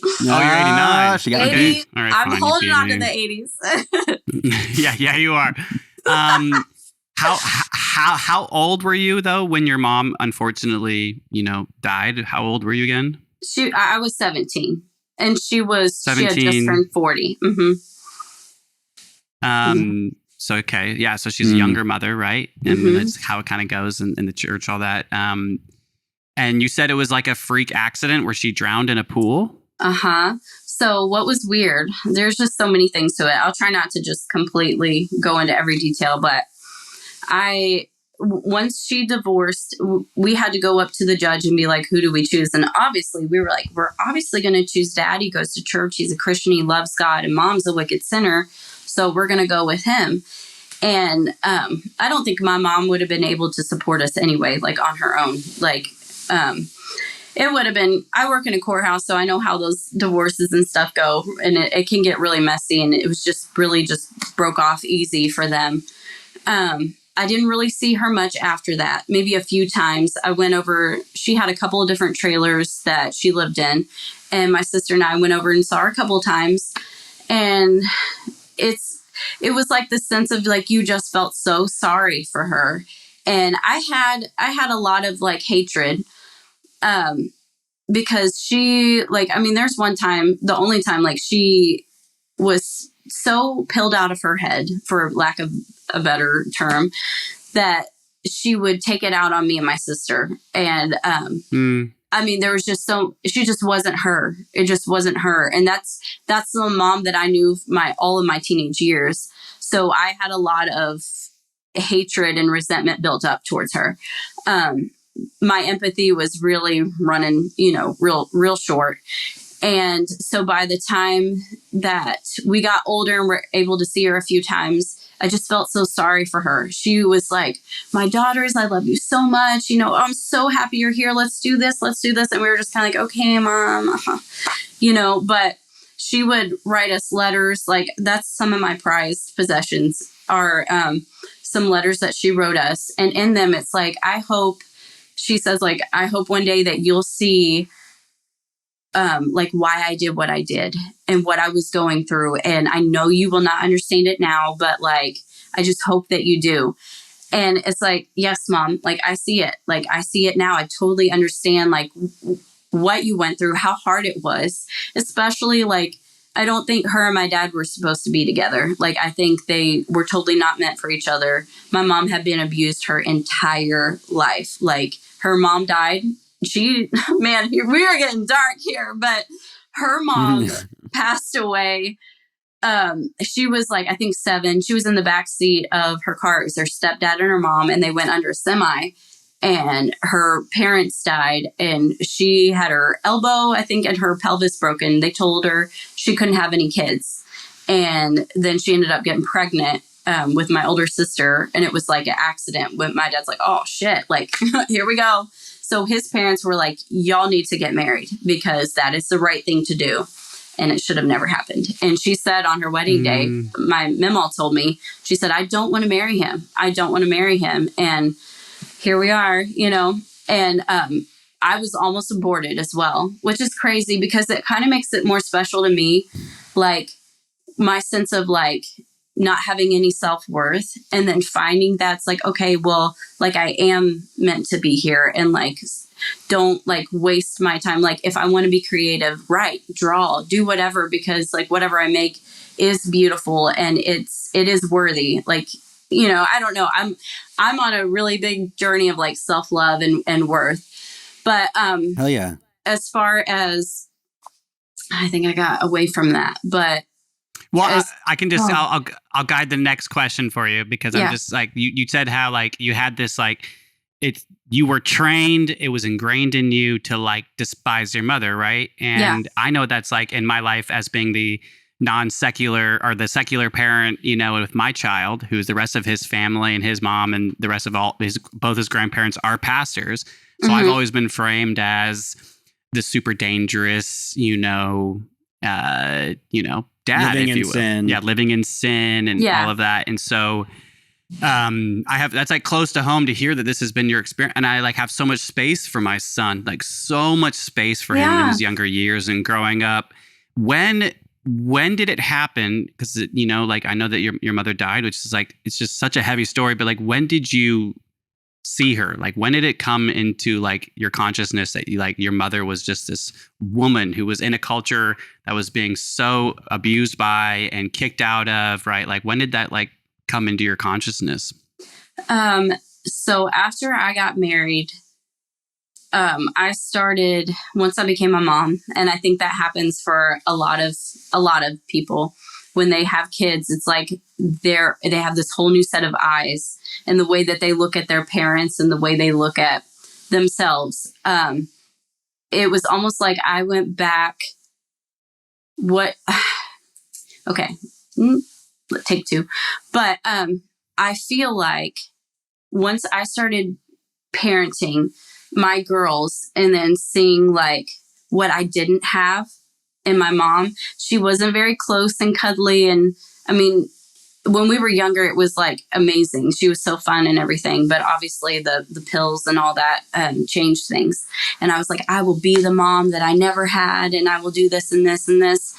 Oh, you're 89. She got 80. All right, I'm holding on to the 80s. yeah, you are. How old were you though when your mom unfortunately, died? How old were you again? I was 17, and she was 17. She had just turned 40. Mm-hmm. So okay, yeah. So she's a younger mother, right? And that's how it kind of goes in the church, all that. And you said it was like a freak accident where she drowned in a pool. So what was weird, there's just so many things to it. I'll try not to just completely go into every detail, but once she divorced, we had to go up to the judge and be like, who do we choose? And obviously we were like, we're obviously going to choose dad. He goes to church. He's a Christian. He loves God, and mom's a wicked sinner. So we're going to go with him. And I don't think my mom would have been able to support us anyway, like on her own. Like, it would have been, I work in a courthouse, so I know how those divorces and stuff go, and it can get really messy, and it was just really just broke off easy for them. I didn't really see her much after that, maybe a few times. I went over, she had a couple of different trailers that she lived in, and my sister and I went over and saw her a couple of times, and it was like this sense of like, you just felt so sorry for her. And I had a lot of like hatred, because she, like, I mean, there's one time, the only time, like, she was so pilled out of her head, for lack of a better term, that she would take it out on me and my sister. And, I mean, there was just she just wasn't her. It just wasn't her. And that's the mom that I knew all of my teenage years. So I had a lot of hatred and resentment built up towards her. My empathy was really running, real short. And so by the time that we got older and were able to see her a few times, I just felt so sorry for her. She was like, my daughters, I love you so much. I'm so happy you're here. Let's do this. Let's do this. And we were just kind of like, okay, Mom, but she would write us letters. Like, that's some of my prized possessions are some letters that she wrote us. And in them, it's like, she says, like, I hope one day that you'll see like why I did what I did and what I was going through. And I know you will not understand it now, but like, I just hope that you do. And it's like, yes, Mom, like, I see it. Like, I see it now. I totally understand like what you went through, how hard it was, especially like, I don't think her and my dad were supposed to be together. Like, I think they were totally not meant for each other. My mom had been abused her entire life. Like, her mom died. Man, we are getting dark here, but her mom passed away. She was like, I think 7. She was in the back seat of her car. It was her stepdad and her mom, and they went under a semi, and her parents died, and she had her elbow, I think, and her pelvis broken. They told her she couldn't have any kids. And then she ended up getting pregnant with my older sister, and it was like an accident. When my dad's like, oh shit, like, here we go. So his parents were like, y'all need to get married because that is the right thing to do. And it should have never happened. And she said on her wedding day, my memo told me, she said, I don't want to marry him. I don't want to marry him. And here we are, and I was almost aborted as well, which is crazy because it kind of makes it more special to me. Like, my sense of like not having any self-worth, and then finding that's like, okay, well, like, I am meant to be here, and like, don't like waste my time. Like, if I want to be creative, write, draw, do whatever, because like whatever I make is beautiful and it is worthy. Like, I don't know. I'm on a really big journey of like self-love and worth. But hell yeah. As far as, I think I got away from that, but well, I can just, I'll guide the next question for you, because I'm just like, you said how like you had this, like, you were trained, it was ingrained in you to like despise your mother, right? And I know that's like in my life as being the non-secular or the secular parent, with my child, who's the rest of his family and his mom and the rest of both his grandparents are pastors. So I've always been framed as the super dangerous, dad, living if in you will. sin. Yeah, living in sin and all of that. And so that's like close to home to hear that this has been your experience. And I like have so much space for my son, like so much space for him in his younger years and growing up. When did it happen? Because, like, I know that your mother died, which is like, it's just such a heavy story, but like, when did you see her? Like, when did it come into like your consciousness that your mother was just this woman who was in a culture that was being so abused by and kicked out of, right? Like, when did that like come into your consciousness? So after I got married, I started, once I became a mom, and I think that happens for a lot of people when they have kids. It's like they have this whole new set of eyes, and the way that they look at their parents and the way they look at themselves. It was almost like I went back. Okay. Take 2. But I feel like once I started parenting, my girls and then seeing like what I didn't have in my mom. She wasn't very close and cuddly. And I mean, when we were younger, it was like amazing. She was so fun and everything. But obviously the pills and all that changed things. And I was like, I will be the mom that I never had. And I will do this and this and this.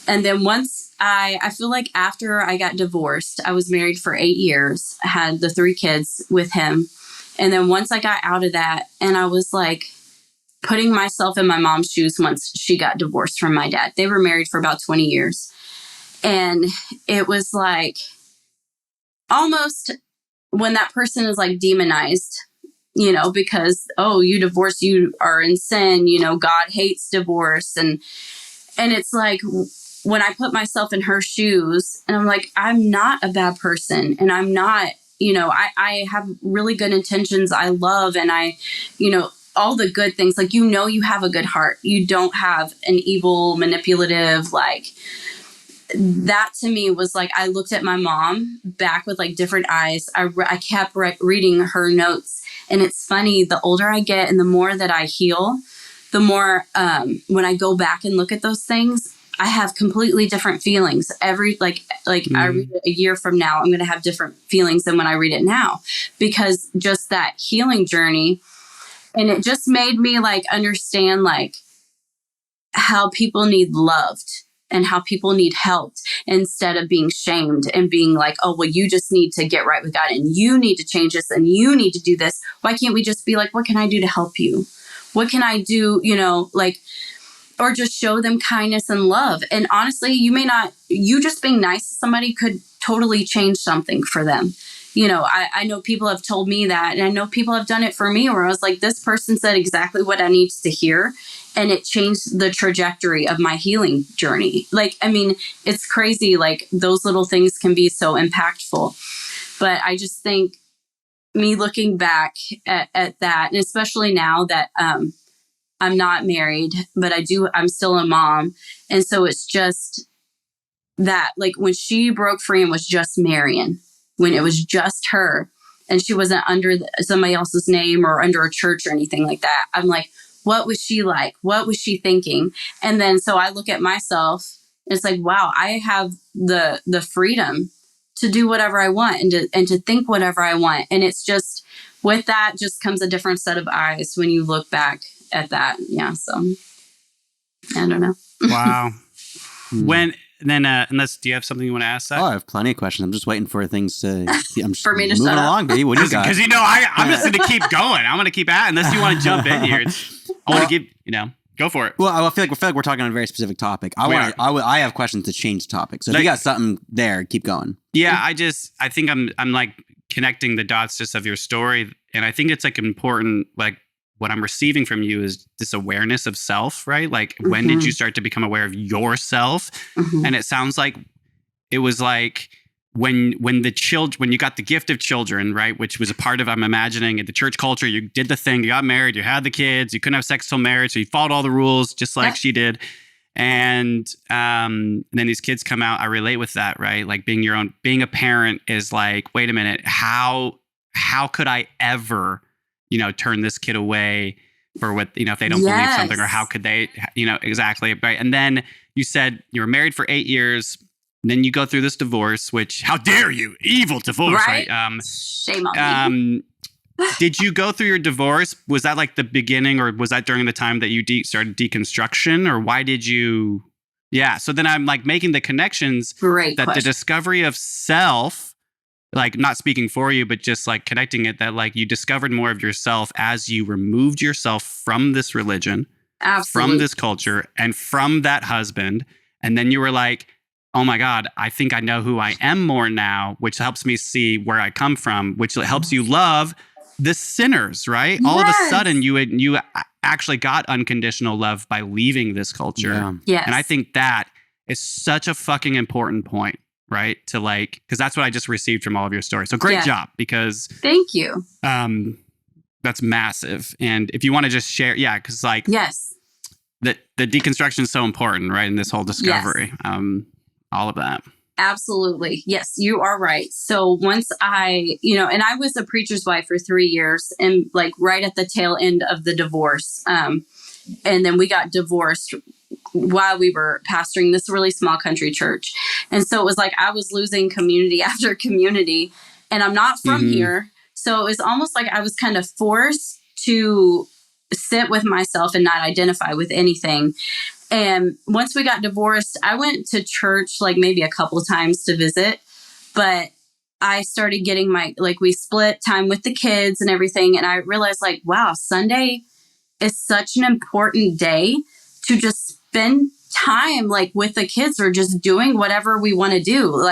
And then once I feel like after I got divorced, I was married for 8 years. I had the 3 kids with him. And then once I got out of that, and I was like putting myself in my mom's shoes once she got divorced from my dad. They were married for about 20 years. And it was like almost when that person is like demonized, you know, because, oh, you divorced, you are in sin, you know, God hates divorce. And it's like when I put myself in her shoes and I'm like, I'm not a bad person and I'm not, you know, I have really good intentions. I love and I, you know, all the good things, like, you know, you have a good heart. You don't have an evil, manipulative, like, that to me was like, I looked at my mom back with like different eyes. I kept reading her notes. And it's funny, the older I get and the more that I heal, the more when I go back and look at those things, I have completely different feelings. I read it a year from now, I'm going to have different feelings than when I read it now, because just that healing journey. And it just made me like understand like how people need loved and how people need helped instead of being shamed and being like, oh, well, you just need to get right with God and you need to change this and you need to do this. Why can't we just be like, what can I do to help you? What can I do? You know, like, or just show them kindness and love. And honestly, you just being nice to somebody could totally change something for them. You know, I know people have told me that, and I know people have done it for me where I was like, this person said exactly what I needed to hear. And it changed the trajectory of my healing journey. Like, I mean, it's crazy. Like those little things can be so impactful. But I just think me looking back at that, and especially now that I'm not married, but I'm still a mom. And so it's just that, like when she broke free and was just Marion, when it was just her and she wasn't under somebody else's name or under a church or anything like that. I'm like, what was she like? What was she thinking? And then, so I look at myself, it's like, wow, I have the freedom to do whatever I want and to think whatever I want. And it's just, with that just comes a different set of eyes when you look back at that. Yeah. So I don't know. Wow. Unless, do you have something you want to ask, Zach? Oh, I have plenty of questions. I'm just waiting for things to. I'm just for me to moving shut up. along, baby. What do you got? Because you know, I'm just going to keep going. I'm going to keep at unless you want to jump in here. I want to give, go for it. Well, I feel like we're talking on a very specific topic. I have questions to change the topic. So if you got something there, keep going. Yeah, I think I'm like connecting the dots just of your story, and I think it's like important. Like what I'm receiving from you is this awareness of self, right? Like when did you start to become aware of yourself? And it sounds like it was like when you got the gift of children, right? Which was a part of, I'm imagining, in the church culture, you did the thing, you got married, you had the kids, you couldn't have sex till marriage, so you followed all the rules just like she did. And then these kids come out. I relate with that, right? Like being a parent is like, wait a minute, how could I ever, turn this kid away for what, if they don't believe something, or how could they, exactly. Right. And then you said you were married for 8 years. Then you go through this divorce, which, how dare you, evil divorce, right? Shame on me. Did you go through your divorce? Was that like the beginning, or was that during the time that you started deconstruction, or why did you? Yeah. So then I'm like making the connections that the discovery of self, like not speaking for you, but just like connecting it, that like you discovered more of yourself as you removed yourself from this religion, from this culture, and from that husband. And then you were like, oh my God, I think I know who I am more now, which helps me see where I come from, which helps you love the sinners, right? All of a sudden you actually got unconditional love by leaving this culture. Yeah. Yes. And I think that is such a fucking important point, right? To like, because that's what I just received from all of your stories. So great job, because thank you. That's massive. And if you want to just share, because like the deconstruction is so important, right? In this whole discovery. All of that. Absolutely. Yes, you are right. So once and I was a preacher's wife for 3 years and like right at the tail end of the divorce. And then we got divorced while we were pastoring this really small country church. And so it was like I was losing community after community, and I'm not from here. So it was almost like I was kind of forced to sit with myself and not identify with anything. And once we got divorced, I went to church like maybe a couple of times to visit, but I started getting we split time with the kids and everything. And I realized like, wow, Sunday is such an important day to just spend time like with the kids or just doing whatever we want to do.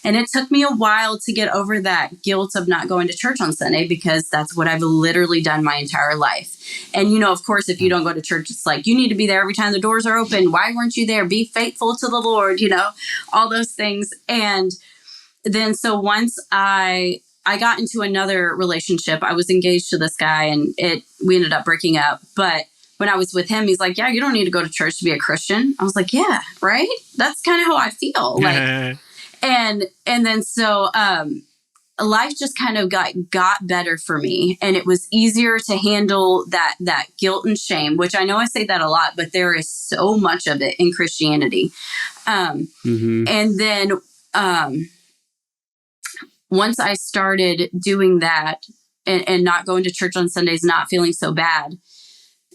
And it took me a while to get over that guilt of not going to church on Sunday, because that's what I've literally done my entire life. And, of course, if you don't go to church, it's like, you need to be there every time the doors are open. Why weren't you there? Be faithful to the Lord, all those things. And then, so once I got into another relationship, I was engaged to this guy and we ended up breaking up. But when I was with him, he's like, yeah, you don't need to go to church to be a Christian. I was like, yeah, right. That's kind of how I feel. And then so, life just kind of got better for me, and it was easier to handle that guilt and shame, which I know I say that a lot, but there is so much of it in Christianity. And then, once I started doing that and not going to church on Sundays, not feeling so bad,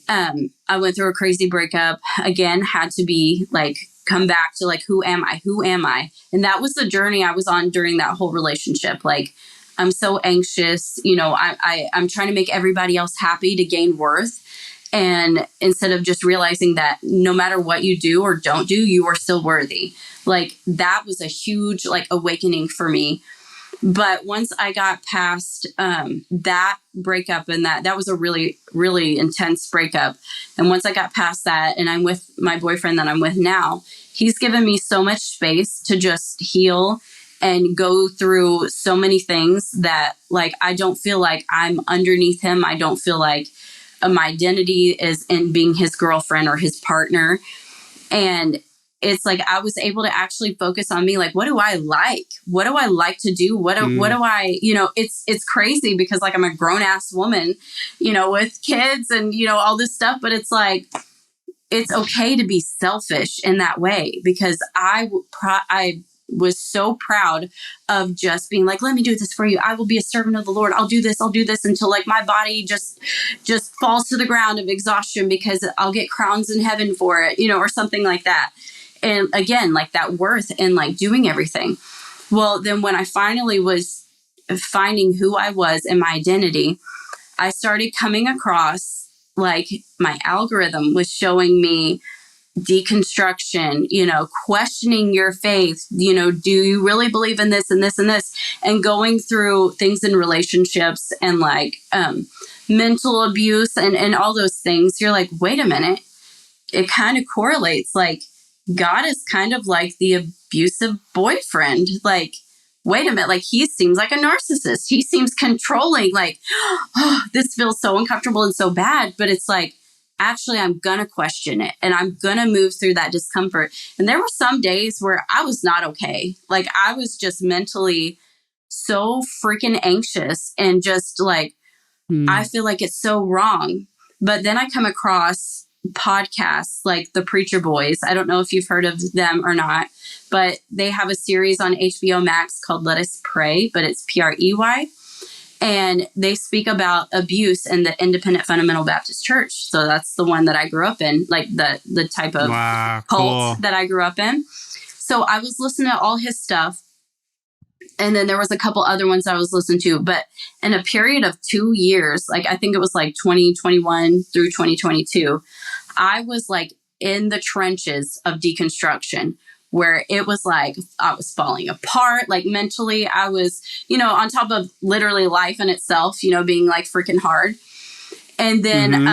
I went through a crazy breakup again, had to be like, come back to like, who am I? Who am I? And that was the journey I was on during that whole relationship. Like, I'm so anxious, I'm trying to make everybody else happy to gain worth. And instead of just realizing that no matter what you do or don't do, you are still worthy. Like, that was a huge like awakening for me. But once I got past that breakup, and that was a really, really intense breakup. And once I got past that, and I'm with my boyfriend that I'm with now, he's given me so much space to just heal and go through so many things that like, I don't feel like I'm underneath him. I don't feel like my identity is in being his girlfriend or his partner. And it's like I was able to actually focus on me. Like, what do I like? What do I like to do? What do I, it's crazy because like I'm a grown ass woman, with kids and, all this stuff. But it's like, it's okay to be selfish in that way, because I was so proud of just being like, let me do this for you. I will be a servant of the Lord. I'll do this until like my body just falls to the ground of exhaustion because I'll get crowns in heaven for it, or something like that. And again, like that worth and like doing everything. Well, then when I finally was finding who I was and my identity, I started coming across like my algorithm was showing me deconstruction, questioning your faith, do you really believe in this and this and this, and going through things in relationships and like mental abuse and all those things. You're like, wait a minute, it kind of correlates. Like, God is kind of like the abusive boyfriend. Like, wait a minute, like he seems like a narcissist. He seems controlling. Like, oh, this feels so uncomfortable and so bad. But it's like, actually, I'm going to question it and I'm going to move through that discomfort. And there were some days where I was not okay. Like, I was just mentally so freaking anxious and just like, I feel like it's so wrong. But then I come across podcasts like the Preacher Boys. I don't know if you've heard of them or not, but they have a series on HBO Max called Let Us Pray, but it's Prey. And they speak about abuse in the Independent Fundamental Baptist Church. So that's the one that I grew up in, like the type of cult that I grew up in. So I was listening to all his stuff. And then there was a couple other ones I was listening to. But in a period of 2 years, like I think it was like 2021 through 2022, I was like in the trenches of deconstruction, where it was like I was falling apart, like mentally. I was, on top of literally life in itself, being like freaking hard. And then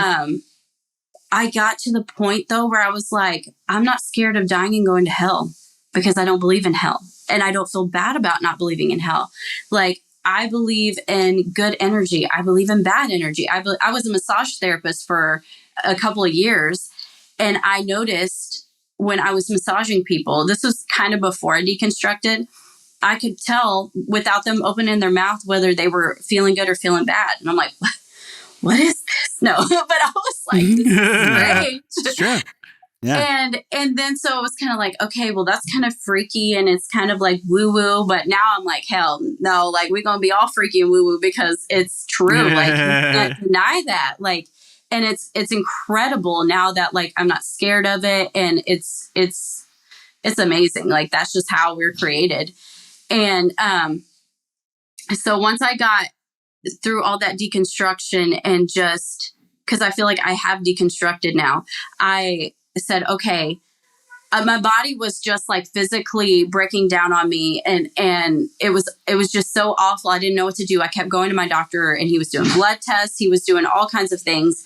I got to the point, though, where I was like, I'm not scared of dying and going to hell because I don't believe in hell. And I don't feel bad about not believing in hell. Like, I believe in good energy. I believe in bad energy. I was a massage therapist for a couple of years. And I noticed when I was massaging people, this was kind of before I deconstructed, I could tell without them opening their mouth whether they were feeling good or feeling bad. And I'm like, what is this? No, but I was like, this is great. It's true. Yeah. And then so it was kind of like, okay, well, that's kind of freaky and it's kind of like woo woo. But now I'm like, hell no, like we're going to be all freaky and woo woo because it's true. Like you can't deny that. Like, and it's incredible now that like I'm not scared of it. And it's amazing. Like that's just how we're created. And so once I got through all that deconstruction and just because I feel like I have deconstructed now, I said, okay, my body was just like physically breaking down on me. And it was just so awful. I didn't know what to do. I kept going to my doctor and he was doing blood tests. He was doing all kinds of things.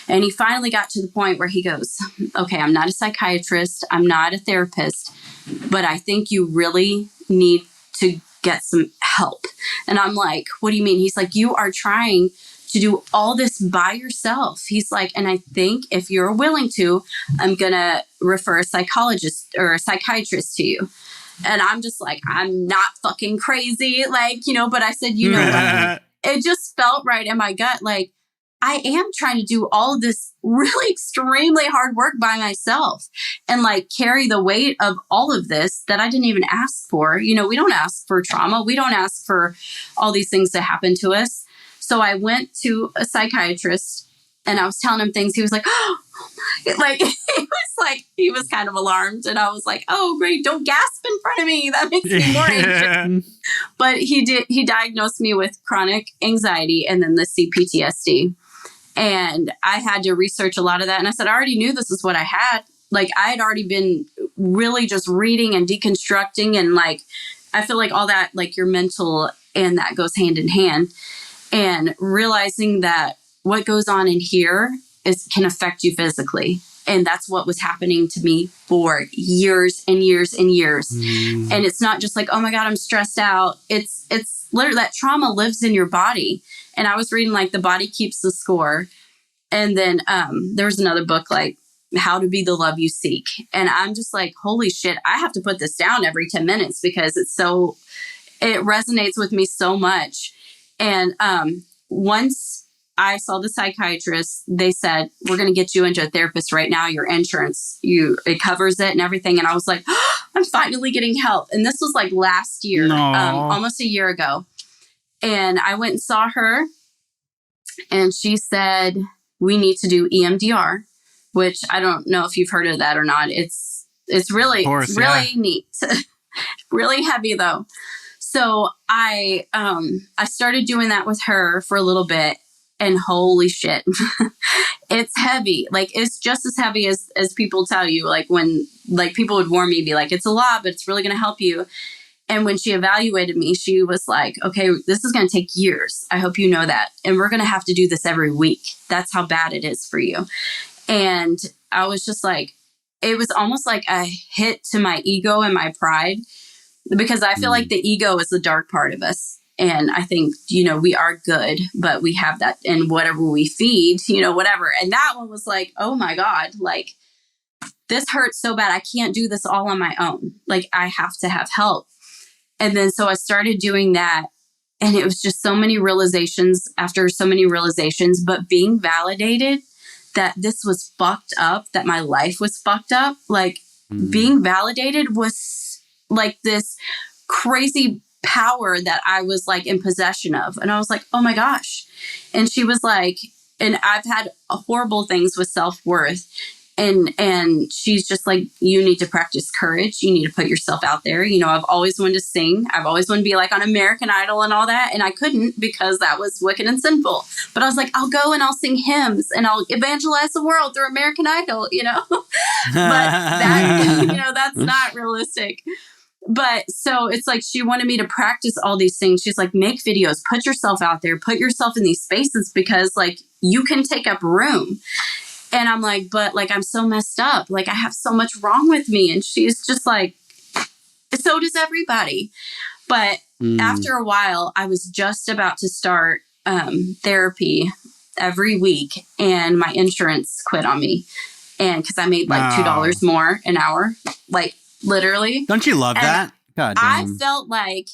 And he finally got to the point where he goes, okay, I'm not a psychiatrist. I'm not a therapist, but I think you really need to get some help. And I'm like, what do you mean? He's like, you are trying to do all this by yourself. He's like, and I think if you're willing to, I'm going to refer a psychologist or a psychiatrist to you. And I'm just like, I'm not fucking crazy. Like, but I said, it just felt right in my gut. Like, I am trying to do all of this really extremely hard work by myself and like carry the weight of all of this that I didn't even ask for. We don't ask for trauma. We don't ask for all these things to happen to us. So I went to a psychiatrist and I was telling him things. He was like, oh my, like, he was kind of alarmed. And I was like, oh, great. Don't gasp in front of me. That makes me more anxious. But he diagnosed me with chronic anxiety and then the CPTSD. And I had to research a lot of that. And I said, I already knew this is what I had. Like, I had already been really just reading and deconstructing. And like, I feel like all that, like your mental and that goes hand in hand. And realizing that what goes on in here can affect you physically. And that's what was happening to me for years and years and years. And it's not just like, oh my God, I'm stressed out. It's literally that trauma lives in your body. And I was reading like The Body Keeps the Score. And then there was another book like How to Be the Love You Seek. And I'm just like, holy shit, I have to put this down every 10 minutes because it resonates with me so much. And once I saw the psychiatrist, they said, we're going to get you into a therapist right now. Your insurance, it covers it and everything. And I was like, oh, I'm finally getting help. And this was like last year, almost a year ago. And I went and saw her and she said, we need to do EMDR, which I don't know if you've heard of that or not. It's really neat, really heavy though. So I started doing that with her for a little bit and holy shit, it's heavy. Like it's just as heavy as people tell you, like when like people would warn me, be like, it's a lot, but it's really going to help you. And when she evaluated me, she was like, okay, this is going to take years. I hope you know that. And we're going to have to do this every week. That's how bad it is for you. And I was just like, it was almost like a hit to my ego and my pride, because I feel like the ego is the dark part of us. And I think, we are good, but we have that in whatever we feed, whatever. And that one was like, oh my God, like this hurts so bad. I can't do this all on my own. Like I have to have help. And then so I started doing that. And it was just so many realizations after so many realizations, but being validated that this was fucked up, that my life was fucked up. Like being validated was like this crazy power that I was like in possession of. And I was like, oh my gosh. And she was like, and I've had horrible things with self-worth. And she's just like, you need to practice courage. You need to put yourself out there. I've always wanted to sing. I've always wanted to be like on American Idol and all that. And I couldn't because that was wicked and sinful. But I was like, I'll go and I'll sing hymns and I'll evangelize the world through American Idol, But that, that's not realistic. But so it's like she wanted me to practice all these things. She's like, make videos, put yourself out there, put yourself in these spaces because like you can take up room. And I'm like, but like, I'm so messed up. Like I have so much wrong with me. And she's just like, so does everybody. But after a while, I was just about to start therapy every week and my insurance quit on me. And because I made like $2 more an hour, like literally. Don't you love that? God damn. I felt like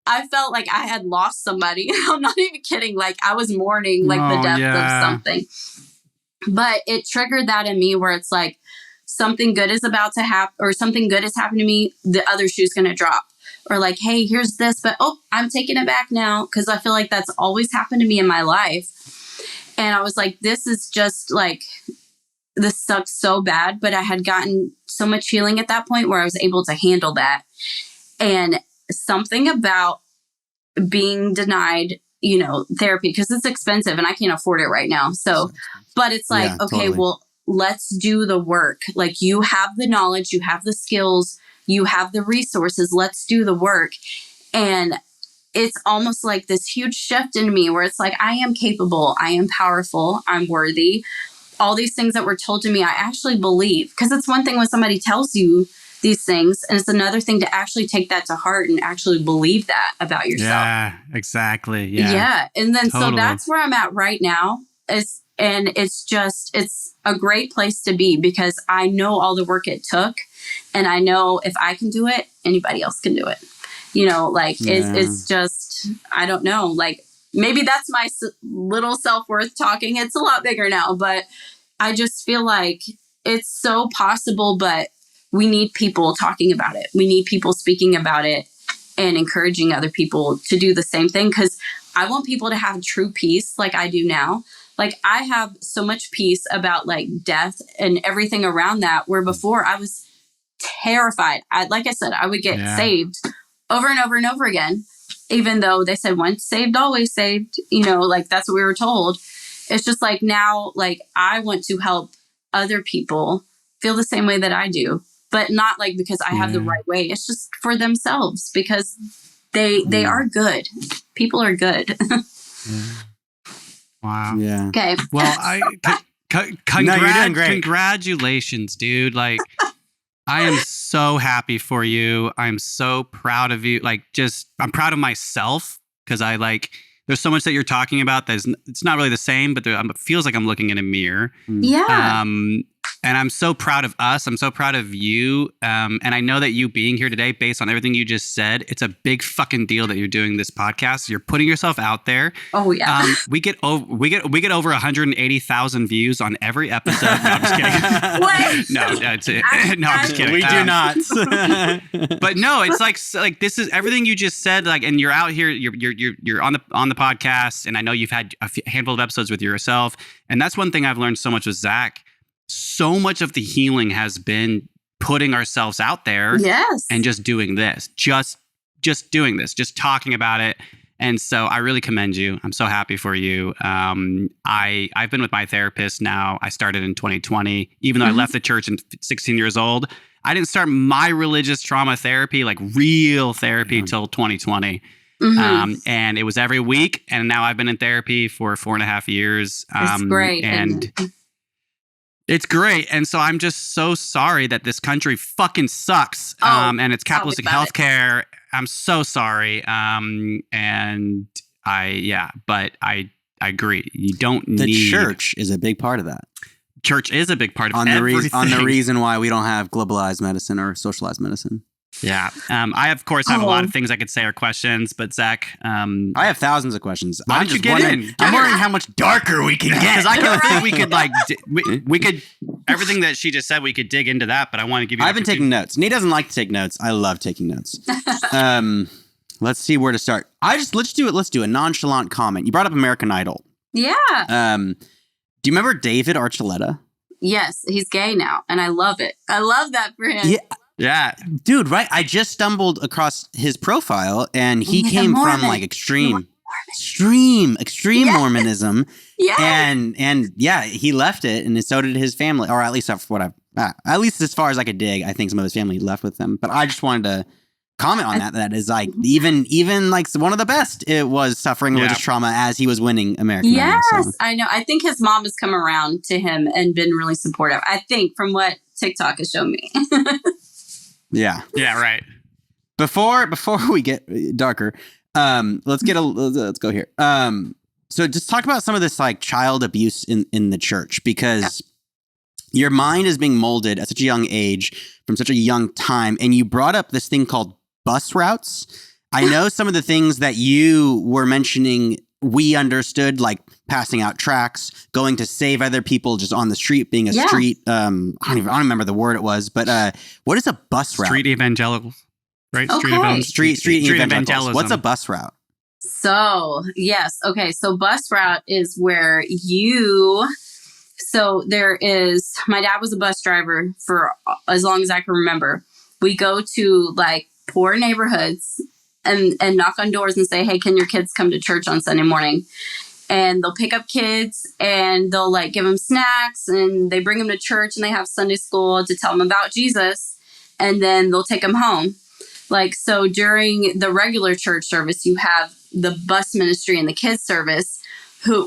I had lost somebody. I'm not even kidding. Like I was mourning like the death of something. But it triggered that in me where it's like something good is about to happen or something good has happened to me. The other shoe's going to drop. Or like, hey, here's this, but I'm taking it back now. Cause I feel like that's always happened to me in my life. And I was like, this is just like, this sucks so bad. But I had gotten so much healing at that point where I was able to handle that. And something about being denied, therapy, because it's expensive and I can't afford it right now. So, but it's like, okay, totally. Well, let's do the work. Like you have the knowledge, you have the skills, you have the resources. Let's do the work. And it's almost like this huge shift in me where it's like, I am capable. I am powerful. I'm worthy. All these things that were told to me, I actually believe. Because it's one thing when somebody tells you these things, and it's another thing to actually take that to heart and actually believe that about yourself. Yeah, exactly. Yeah. And then so that's where I'm at right now. And it's a great place to be because I know all the work it took. And I know if I can do it, anybody else can do it. It's just, I don't know, like maybe that's my little self-worth talking. It's a lot bigger now, but I just feel like it's so possible, but we need people talking about it. We need people speaking about it and encouraging other people to do the same thing. Cause I want people to have true peace like I do now. Like I have so much peace about like death and everything around that, where before I was terrified. Like I said, I would get saved over and over and over again, even though they said once saved, always saved, like that's what we were told. It's just like now, like I want to help other people feel the same way that I do, but not like because I have the right way. It's just for themselves because they are good. People are good. Wow. Yeah. Okay. Well, No, you're doing great. Congratulations, dude. Like, I am so happy for you. I'm so proud of you. Like, I'm proud of myself because there's so much that you're talking about it's not really the same, but it feels like I'm looking in a mirror. Yeah. And I'm so proud of us. I'm so proud of you. And I know that you being here today, based on everything you just said, it's a big fucking deal that you're doing this podcast. You're putting yourself out there. Oh yeah. We get over 180,000 views on every episode. No, I'm just kidding. What? No, I'm just kidding. We do not. But no, it's like this is everything you just said. Like, and you're out here. You're on the podcast, and I know you've had a handful of episodes with yourself. And that's one thing I've learned so much with Zach. So much of the healing has been putting ourselves out there, and just doing this, just doing this, just talking about it. And so I really commend you. I'm so happy for you. I've been with my therapist now. I started in 2020, even though I left the church at 16 years old. I didn't start my religious trauma therapy, like real therapy, till 2020. And it was every week. And now I've been in therapy for 4.5 years. It's great. And it's great. And so I'm just so sorry that this country fucking sucks. And it's capitalistic healthcare. I'm so sorry. But I agree. You don't need... The church is a big part of that. Church is a big part of everything. On the reason why we don't have globalized medicine or socialized medicine. Yeah. I, of course, have a lot of things I could say or questions, but Zach... I have thousands of questions. Why don't you get in? I'm wondering how much darker we can get. Because I can think we could, we could... Everything that she just said, we could dig into that, but I want to give you... I've been taking notes. Nate doesn't like to take notes. I love taking notes. Let's see where to start. Let's do a nonchalant comment. You brought up American Idol. Yeah. Do you remember David Archuleta? Yes, he's gay now, and I love it. I love that for him. Yeah. Dude, right? I just stumbled across his profile, and he came from like extreme Mormonism. Yeah. And yeah, he left it, and so did his family, or at least as far as I could dig, I think some of his family left with him. But I just wanted to comment on that. That is like even like one of the best. It was suffering religious trauma as he was winning American Idol. Yes, I know. I think his mom has come around to him and been really supportive. I think from what TikTok has shown me. Yeah. Yeah. Right. Before we get darker, let's go here. So just talk about some of this like child abuse in the church, because your mind is being molded at such a young age from such a young time. And you brought up this thing called bus routes. I know some of the things that you were mentioning, we understood, like passing out tracts, going to save other people just on the street, being a street. I don't remember the word it was, but what is a bus route? Street evangelicals, right? Okay. Street evangelicals. What's a bus route? So, yes. Okay. So bus route is where my dad was a bus driver for as long as I can remember. We go to like poor neighborhoods and knock on doors and say, hey, can your kids come to church on Sunday morning? And they'll pick up kids and they'll like give them snacks and they bring them to church and they have Sunday school to tell them about Jesus. And then they'll take them home. Like, so during the regular church service, you have the bus ministry and the kids service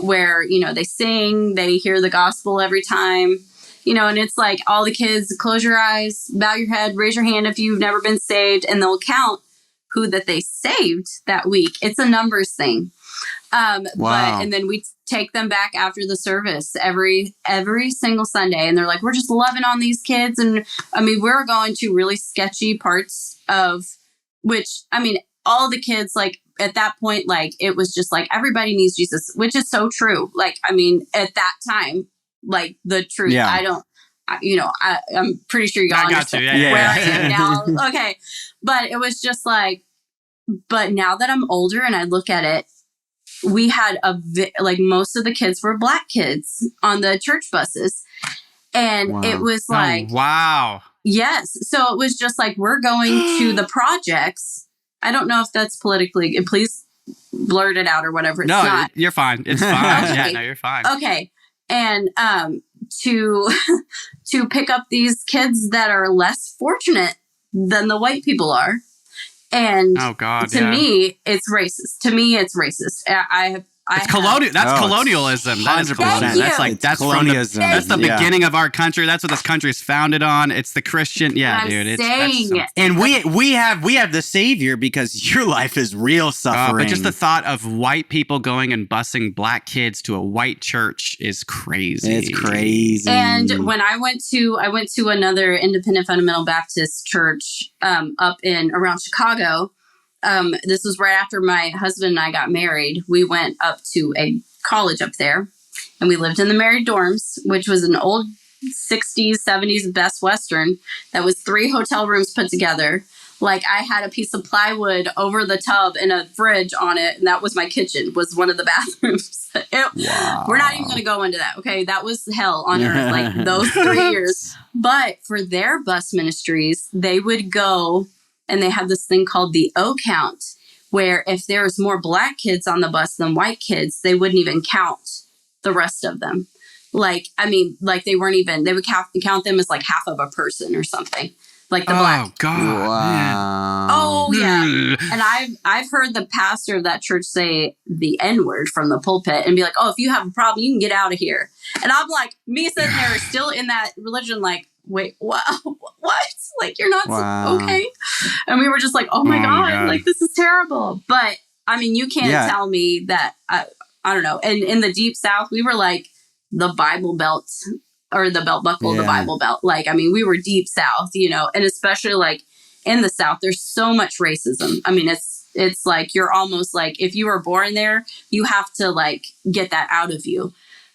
where, you know, they sing, they hear the gospel every time, you know, and it's like all the kids, close your eyes, bow your head, raise your hand if you've never been saved, and they'll count who that they saved that week. It's a numbers thing. Wow. And then we take them back after the service every single Sunday. And they're like, we're just loving on these kids. And I mean, we're going to really sketchy parts of which, I mean, all the kids, like at that point, like it was just like, everybody needs Jesus, which is so true. Like, I mean, at that time, like the truth, I'm pretty sure y'all understand where I am now. Okay. But it was just like, but now that I'm older and I look at it, we had like most of the kids were Black kids on the church buses. And it was like, wow. Yes. So it was just like, we're going to the projects. I don't know if that's politically, please blurt it out or whatever. It's not. You're fine. It's fine. Okay. Yeah, no, you're fine. Okay. And to pick up these kids that are less fortunate than the white people are. And to me, it's racist. It's colonial. That's colonialism. That's colonialism. That's the beginning of our country. That's what this country is founded on. It's the Christian. Yeah, dude. And we have the savior because your life is real suffering. But just the thought of white people going and busing Black kids to a white church is crazy. It's crazy. And when I went to another independent fundamental Baptist church up in around Chicago. This was right after my husband and I got married. We went up to a college up there and we lived in the married dorms, which was an old 60s, 70s Best Western that was 3 hotel rooms put together. Like I had a piece of plywood over the tub and a fridge on it. And that was my kitchen, was one of the bathrooms. We're not even going to go into that. Okay. That was hell on earth, like those 3 years. But for their bus ministries, they would go and they had this thing called the O count, where if there was more Black kids on the bus than white kids, they wouldn't even count the rest of them. Like, I mean, like they would count them as like half of a person or something. Like the Black. Oh, God. Wow. Oh, yeah. And I've heard the pastor of that church say the N-word from the pulpit and be like, oh, if you have a problem, you can get out of here. And I'm like, me sitting there still in that religion, like, wait, what? Like, you're not okay. And we were just like, oh my God, like, this is terrible. But I mean, you can't tell me that, I don't know. And in the deep South, we were like the Bible Belt or the belt buckle, the Bible Belt. Like, I mean, we were deep South, you know, and especially like in the South, there's so much racism. I mean, it's like, you're almost like, if you were born there, you have to like get that out of you.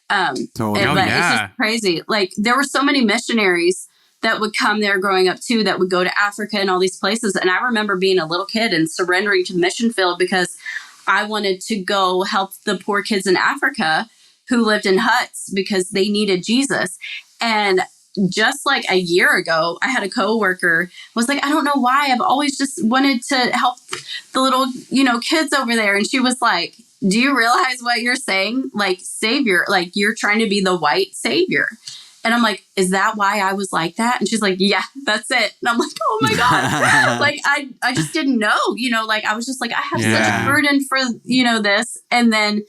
Totally. But it's just crazy. Like there were so many missionaries that would come there growing up too, that would go to Africa and all these places. And I remember being a little kid and surrendering to the mission field because I wanted to go help the poor kids in Africa who lived in huts because they needed Jesus. And just like a year ago, I had a coworker was like, I don't know why I've always just wanted to help the little, you know, kids over there. And she was like, do you realize what you're saying? Like savior, like you're trying to be the white savior. And I'm like, is that why I was like that? And she's like, yeah, that's it. And I'm like, oh my God. Like, I just didn't know, you know, like I was just like, I have such a burden for, you know, this. And then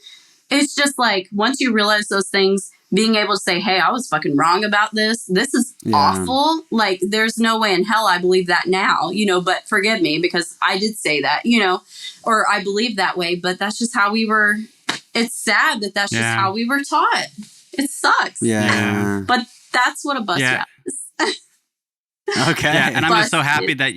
it's just like, once you realize those things, being able to say, hey, I was fucking wrong about this. This is awful. Like, there's no way in hell I believe that now, you know, but forgive me because I did say that, you know, or I believe that way. But that's just how we were. It's sad that that's just how we were taught. It sucks. Yeah. But That's what a bus route is. Okay. Yeah, and I'm just so Busted. happy that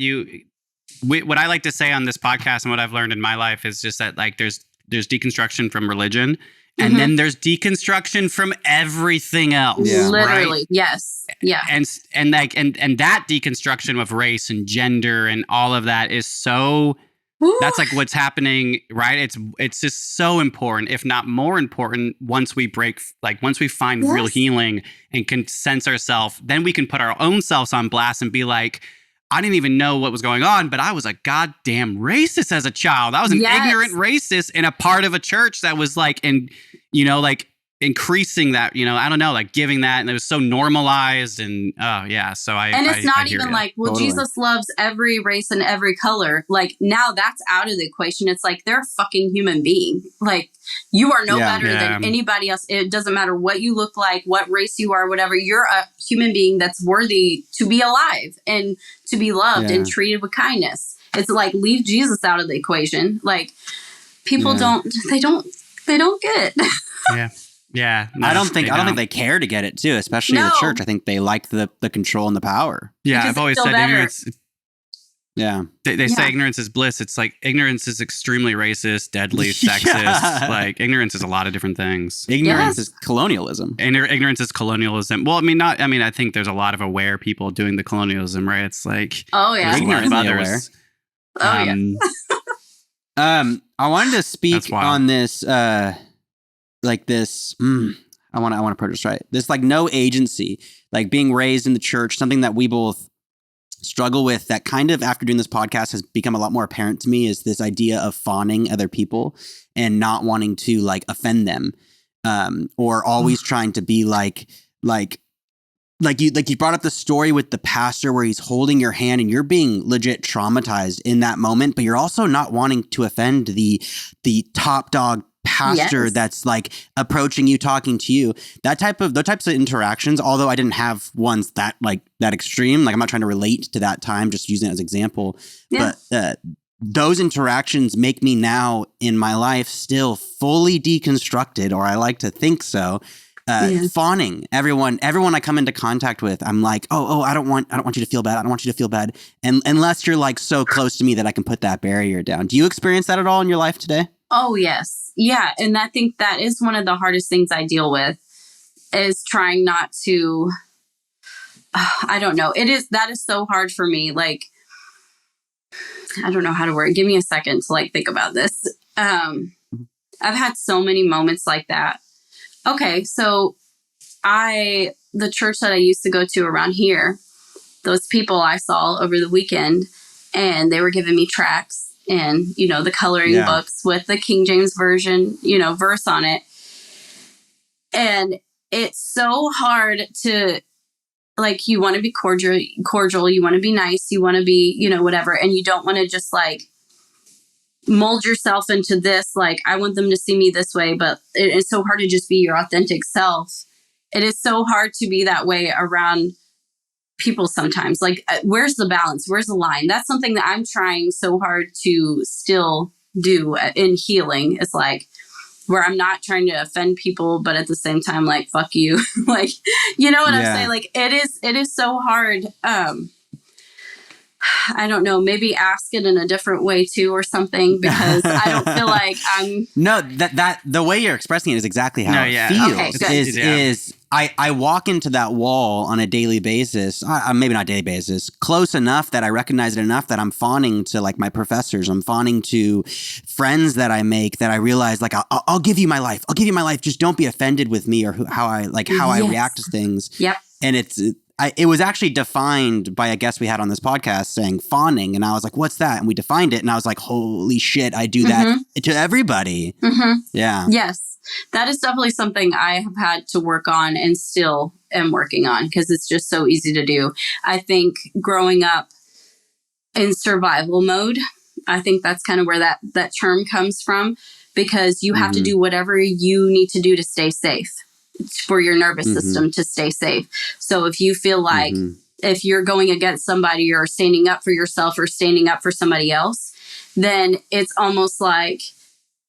what I like to say on this podcast and what I've learned in my life is just that like there's deconstruction from religion, and then there's deconstruction from everything else. Yeah. Literally, right? yes, yeah, And that deconstruction of race and gender and all of that is so. Woo. That's like what's happening, right? It's just so important, if not more important, once we find real Yes. healing and can sense ourselves, then we can put our own selves on blast and be like, I didn't even know what was going on, but I was a goddamn racist as a child. I was an Yes. ignorant racist in a part of a church that was like, like increasing that, I don't know, like giving that, and it was so normalized, and so and it's not hear even ya. like, well, Totally. Jesus loves every race and every color. Like now that's out of the equation. It's like they're a fucking human being. Like you are no Yeah. better than anybody else. It doesn't matter what you look like, what race you are, whatever. You're a human being that's worthy to be alive and to be loved Yeah. and treated with kindness. It's like leave Jesus out of the equation. Like people Yeah. they don't get it. Yeah, no, I don't think they care to get it too, especially in the No. church. I think they like the control and the power. Yeah, Because I've they always feel said better. ignorance. Yeah. They say Yeah. ignorance is bliss. It's like ignorance is extremely racist, deadly, sexist. Yeah. Like ignorance is a lot of different things. Ignorance Yes. is colonialism. Ignorance is colonialism. Well, I think there's a lot of aware people doing the colonialism, right? It's like Oh yeah. there's a lot of Ignorantly others. Oh yeah. I wanted to speak That's wild. on this, I want to approach this right. This like no agency, like being raised in the church, something that we both struggle with. That kind of after doing this podcast has become a lot more apparent to me is this idea of fawning other people and not wanting to like offend them, or always trying to be like you brought up the story with the pastor where he's holding your hand and you're being legit traumatized in that moment, but you're also not wanting to offend the top dog pastor Yes. that's like approaching you, talking to you. Those types of interactions, although I didn't have ones that extreme, like I'm not trying to relate to that time, just using it as example. Yeah. But those interactions make me now in my life still fully deconstructed, or I like to think so. Fawning everyone I come into contact with, I'm like, oh, I don't want you to feel bad. I don't want you to feel bad. And unless you're like so close to me that I can put that barrier down. Do you experience that at all in your life today? Oh, yes. Yeah. And I think that is one of the hardest things I deal with is trying not to, I don't know. That is so hard for me. Like, I don't know how to word it. Give me a second to like think about this. I've had so many moments like that. Okay. So the church that I used to go to around here, those people I saw over the weekend, and they were giving me tracts and, the coloring books with the King James Version, verse on it. And it's so hard to, like, you want to be cordial, you want to be nice, you want to be, whatever. And you don't want to just like mold yourself into this, like, I want them to see me this way, but it's so hard to just be your authentic self. It is so hard to be that way around people sometimes. Like, where's the balance? Where's the line? That's something that I'm trying so hard to still do in healing. It's like where I'm not trying to offend people, but at the same time, like, fuck you. Like, you know what I'm saying? Like, it is so hard. I don't know, maybe ask it in a different way too or something, because I don't feel like I'm... No, that the way you're expressing it is exactly how it feels. Okay, good. Is I walk into that wall on a daily basis, maybe not daily basis, close enough that I recognize it enough that I'm fawning to like my professors. I'm fawning to friends that I make, that I realize like, I'll give you my life. I'll give you my life. Just don't be offended with me or how I react to things. Yep. And it was actually defined by a guest we had on this podcast saying fawning. And I was like, what's that? And we defined it. And I was like, holy shit, I do that to everybody. Mm-hmm. Yeah. Yes. That is definitely something I have had to work on and still am working on, because it's just so easy to do. I think growing up in survival mode, I think that's kind of where that term comes from, because you have to do whatever you need to do to stay safe, for your nervous system to stay safe. So if you feel like if you're going against somebody or standing up for yourself or standing up for somebody else, then it's almost like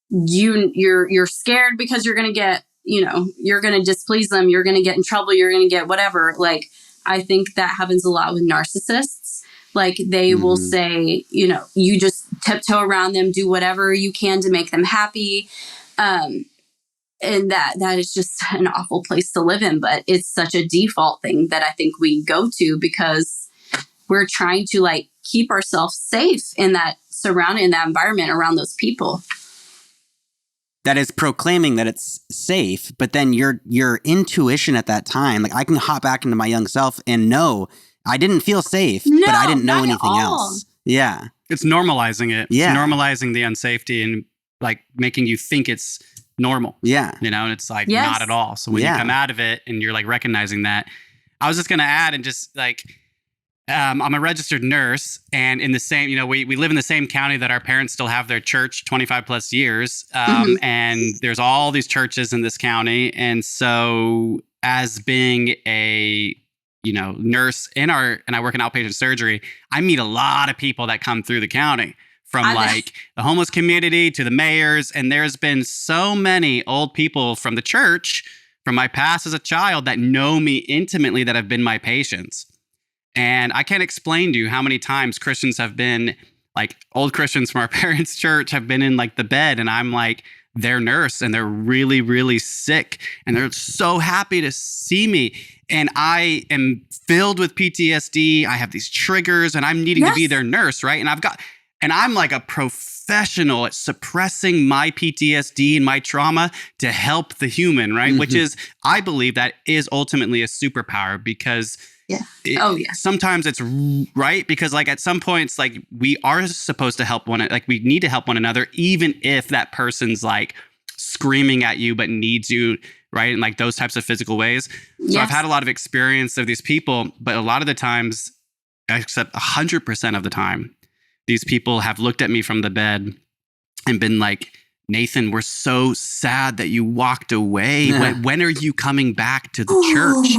you're scared because you're going to get, you're going to displease them. You're going to get in trouble. You're going to get whatever. Like, I think that happens a lot with narcissists. Like, they will say, you just tiptoe around them, do whatever you can to make them happy. And that is just an awful place to live in. But it's such a default thing that I think we go to because we're trying to like keep ourselves safe in that environment around those people. That is proclaiming that it's safe, but then your intuition at that time, like I can hop back into my young self and know I didn't feel safe, but I didn't know anything else. Yeah. It's normalizing it. Yeah. It's normalizing the unsafety and like making you think it's normal. Yeah. And it's like not at all. So when you come out of it and you're like recognizing that, I was just going to add and just like, I'm a registered nurse, and in the same, we live in the same county that our parents still have their church 25 plus years. And there's all these churches in this county. And so as being a, nurse and I work in outpatient surgery, I meet a lot of people that come through the county from like the homeless community to the mayors. And there's been so many old people from the church, from my past as a child, that know me intimately, that have been my patients. And I can't explain to you how many times Christians have been, like old Christians from our parents' church have been in like the bed, and I'm like their nurse, and they're really, really sick, and they're so happy to see me. And I am filled with PTSD. I have these triggers, and I'm needing to be their nurse, right? And I'm like a professional at suppressing my PTSD and my trauma to help the human, right? Which is, I believe that is ultimately a superpower because sometimes it's right, because like at some points, like we are supposed to help we need to help one another, even if that person's like screaming at you but needs you, right? And like those types of physical ways. So I've had a lot of experience of these people, but a lot of the times, except 100% of the time, these people have looked at me from the bed and been like, Nathan, we're so sad that you walked away. When are you coming back to the church?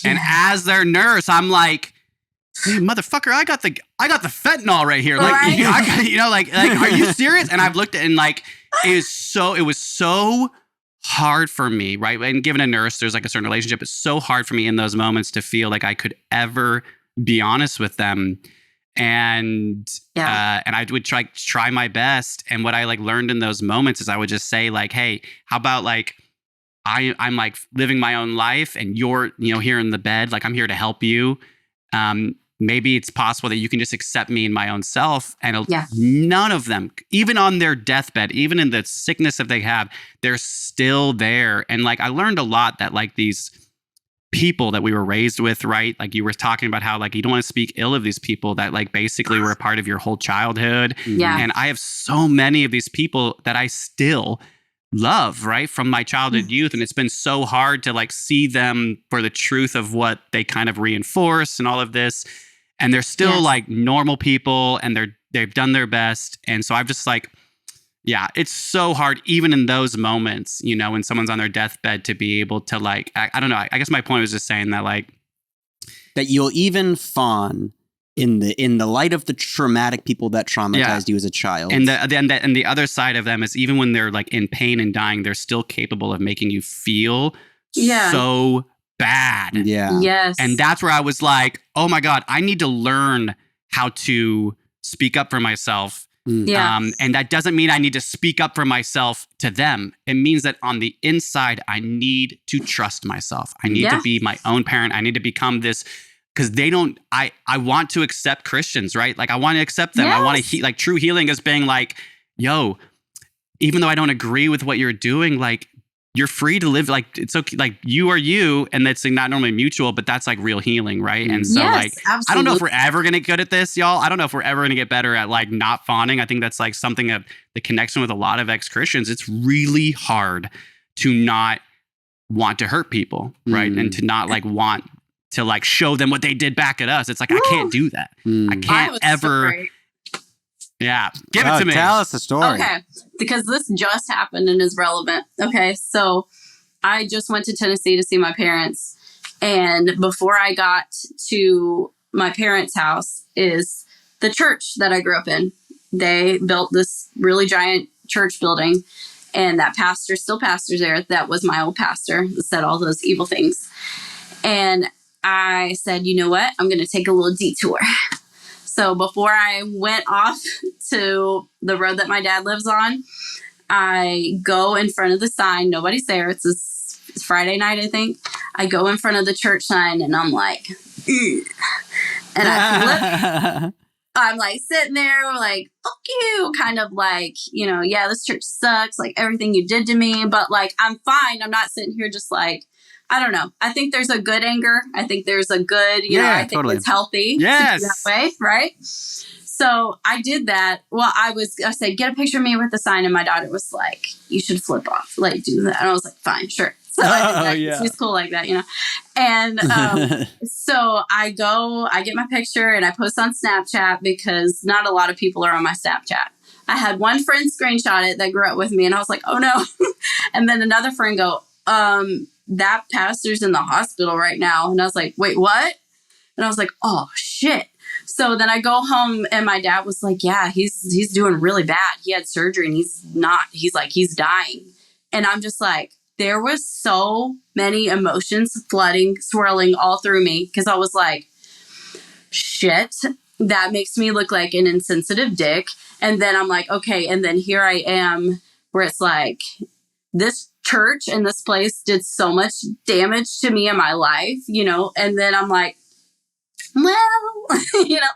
And as their nurse, I'm like, hey, motherfucker, I got the fentanyl right here. Like, are you serious? And I've looked at it and like, it was so hard for me, right? And given a nurse, there's like a certain relationship. It's so hard for me in those moments to feel like I could ever be honest with them. And I would try my best. And what I like learned in those moments is I would just say like, hey, how about like, I'm like living my own life and you're, here in the bed, like I'm here to help you. Maybe it's possible that you can just accept me in my own self. And none of them, even on their deathbed, even in the sickness that they have, they're still there. And like, I learned a lot that like these people that we were raised with, right? Like you were talking about how like you don't want to speak ill of these people that like basically were a part of your whole childhood. Yeah. And I have so many of these people that I still love, right? From my childhood youth. And it's been so hard to like see them for the truth of what they kind of reinforce and all of this. And they're still like normal people and they've done their best. And so I've just like, it's so hard, even in those moments, when someone's on their deathbed, to be able to like, I don't know. I guess my point was just saying that like, that you'll even fawn in the light of the traumatic people that traumatized you as a child. And the other side of them is even when they're like in pain and dying, they're still capable of making you feel so bad. Yeah. Yes. And that's where I was like, oh my God, I need to learn how to speak up for myself. And that doesn't mean I need to speak up for myself to them. It means that on the inside, I need to trust myself. I need to be my own parent. I need to become this, because I want to accept Christians, right? Like I want to accept them. I want to like true healing is being like, yo, even though I don't agree with what you're doing, like you're free to live, like it's okay, like you are you, and that's like, not normally mutual, but that's like real healing, right? And so like, absolutely. I don't know if we're ever gonna get good at this, y'all. I don't know if we're ever gonna get better at like not fawning. I think that's like something of the connection with a lot of ex-Christians. It's really hard to not want to hurt people, right? And to not like want to like show them what they did back at us. It's like, I can't do that. I can't ever. Give it to me. Tell us the story. Okay, because this just happened and is relevant. Okay, so I just went to Tennessee to see my parents. And before I got to my parents' house is the church that I grew up in. They built this really giant church building. And that pastor still pastors there. That was my old pastor that said all those evil things. And I said, you know what? I'm going to take a little detour. So before I went off to the road that my dad lives on, I go in front of the sign. Nobody's there. It's Friday night, I think. I go in front of the church sign and I'm like, ugh. And I flip. I'm like sitting there like, fuck you, kind of like, you know, yeah, this church sucks, like everything you did to me, but like, I'm fine. I'm not sitting here just like, I don't know. I think there's a good anger. I think there's a good, you know, I think totally. It's healthy yes. to be that way, right? So I did that. Well, I said, get a picture of me with the sign. And my daughter was like, you should flip off, like do that. And I was like, fine, sure. So I did that. Yeah. She's cool like that, you know? And so I get my picture and I post on Snapchat because not a lot of people are on my Snapchat. I had one friend screenshot it that grew up with me and I was like, oh no. And then another friend go, that pastor's in the hospital right now. And I was like, wait, what? And I was like, oh shit. So then I go home and my dad was like, yeah, he's doing really bad. He had surgery and he's dying. And I'm just like, there was so many emotions swirling all through me because I was like, shit, that makes me look like an insensitive dick. And then I'm like, okay. And then here I am where it's like, this church and this place did so much damage to me in my life, you know? And then I'm like, well, you know,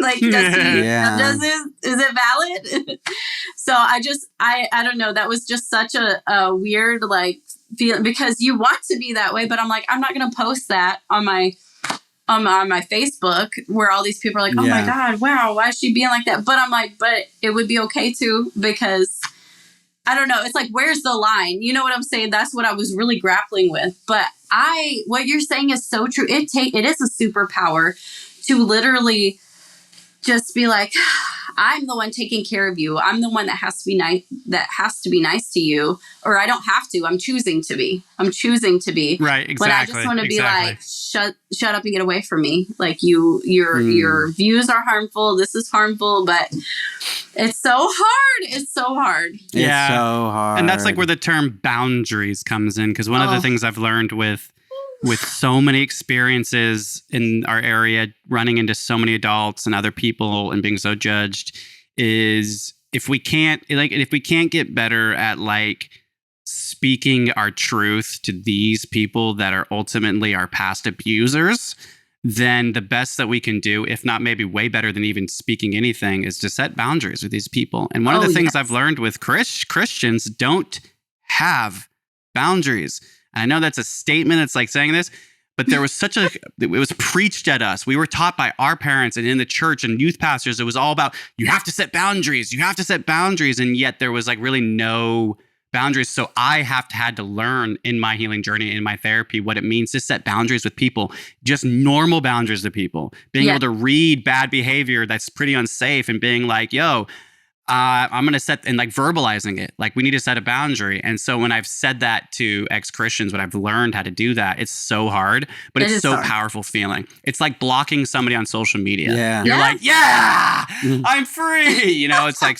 like, is it valid? So I don't know. That was just such a weird, like, feeling because you want to be that way, but I'm like, I'm not going to post that on my Facebook where all these people are like, oh my God, wow, why is she being like that? But I'm like, but it would be okay too, because I don't know. It's like, where's the line? You know what I'm saying? That's what I was really grappling with. But what you're saying is so true. It is a superpower to literally just be like, I'm the one taking care of you. I'm the one that has to be nice to you, or I don't have to. I'm choosing to be. Right. Exactly. But I just want to be like, shut up and get away from me. Like your views are harmful. This is harmful, but it's so hard. It's so hard. Yeah. It's so hard. And that's like where the term boundaries comes in. Because one of the things I've learned with so many experiences in our area, running into so many adults and other people and being so judged, is if we can't get better at like speaking our truth to these people that are ultimately our past abusers, then the best that we can do, if not maybe way better than even speaking anything, is to set boundaries with these people. And one of the things I've learned with Christians don't have boundaries. I know that's a statement. It's like saying this, but there was it was preached at us. We were taught by our parents and in the church and youth pastors. It was all about, you have to set boundaries. You have to set boundaries. And yet there was like really no boundaries. So I had to learn in my healing journey, in my therapy, what it means to set boundaries with people, just normal boundaries with people, being able to read bad behavior that's pretty unsafe and being like, yo, I'm going to set, and like verbalizing it, like we need to set a boundary. And so when I've said that to ex-Christians, when I've learned how to do that, it's so hard, but it's so powerful feeling. It's like blocking somebody on social media. Yeah. You're like, I'm free. You know, it's like,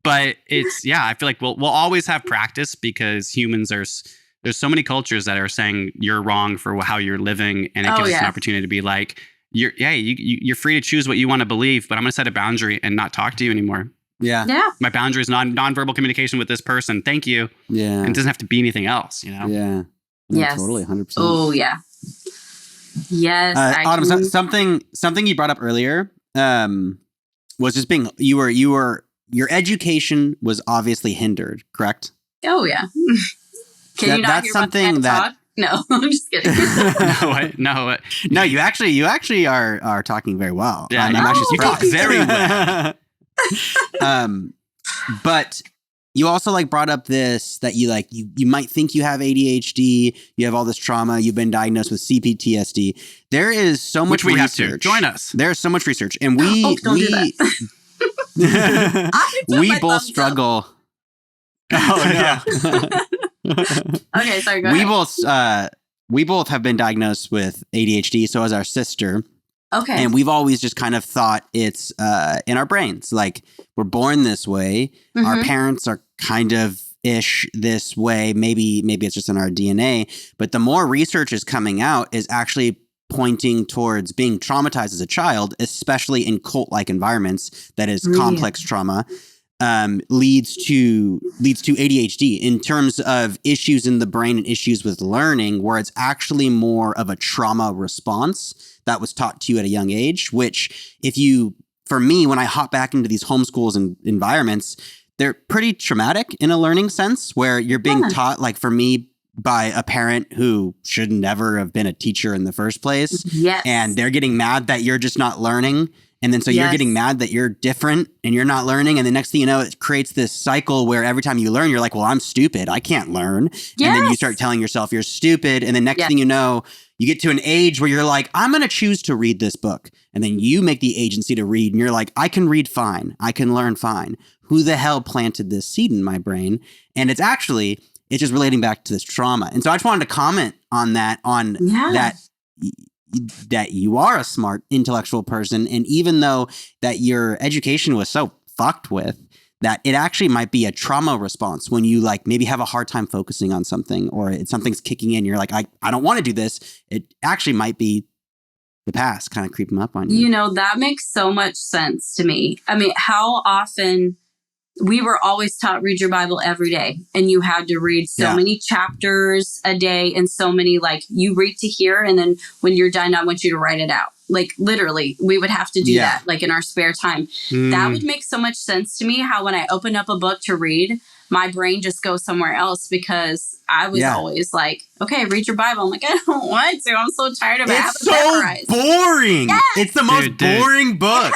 but it's, I feel like we'll always have practice because humans there's so many cultures that are saying you're wrong for how you're living. And it gives us an opportunity to be like, you're free to choose what you want to believe, but I'm going to set a boundary and not talk to you anymore. Yeah. My boundary is nonverbal communication with this person. Thank you. Yeah. And it doesn't have to be anything else, you know? Yeah. Yes. Totally. 100%. Oh, yeah. Yes. Autumn, something you brought up earlier was just being, your education was obviously hindered, correct? Oh, yeah. Can you not hear something that talk? No, I'm just kidding. No, you actually are talking very well. Yeah, you talk very well. But you also like brought up this, that you might think you have ADHD, you have all this trauma, you've been diagnosed with CPTSD. There is so much research. Have to join us. There's so much research, and we both struggle. Okay, sorry. Go ahead. We both have been diagnosed with ADHD. So has our sister. Okay. And we've always just kind of thought it's in our brains. Like, we're born this way. Mm-hmm. Our parents are kind of ish this way. Maybe it's just in our DNA. But the more research is coming out is actually pointing towards being traumatized as a child, especially in cult-like environments, that is complex trauma, leads to ADHD in terms of issues in the brain and issues with learning, where it's actually more of a trauma response that was taught to you at a young age, which for me, when I hop back into these homeschools and environments, they're pretty traumatic in a learning sense, where you're being taught, like for me, by a parent who should never have been a teacher in the first place. Yes. And they're getting mad that you're just not learning. And then so you're getting mad that you're different and you're not learning. And the next thing you know, it creates this cycle where every time you learn, you're like, well, I'm stupid. I can't learn. Yes. And then you start telling yourself you're stupid. And the next thing you know, you get to an age where you're like, I'm going to choose to read this book. And then you make the agency to read. And you're like, I can read fine. I can learn fine. Who the hell planted this seed in my brain? And it's just relating back to this trauma. And so I just wanted to comment on that, that you are a smart intellectual person. And even though that your education was so fucked with, that it actually might be a trauma response when you like maybe have a hard time focusing on something, or something's kicking in. You're like, I don't want to do this. It actually might be the past kind of creeping up on you. You know, that makes so much sense to me. I mean, how often we were always taught, read your Bible every day, and you had to read so many chapters a day, and so many, like, you read to here, and then when you're done, I want you to write it out. Like, literally, we would have to do that, like, in our spare time. That would make so much sense to me, how when I open up a book to read, my brain just goes somewhere else, because I was always like, okay, read your Bible. I'm like, I don't want to. I'm so tired of it. It's so boring. Yes! It's the most boring book.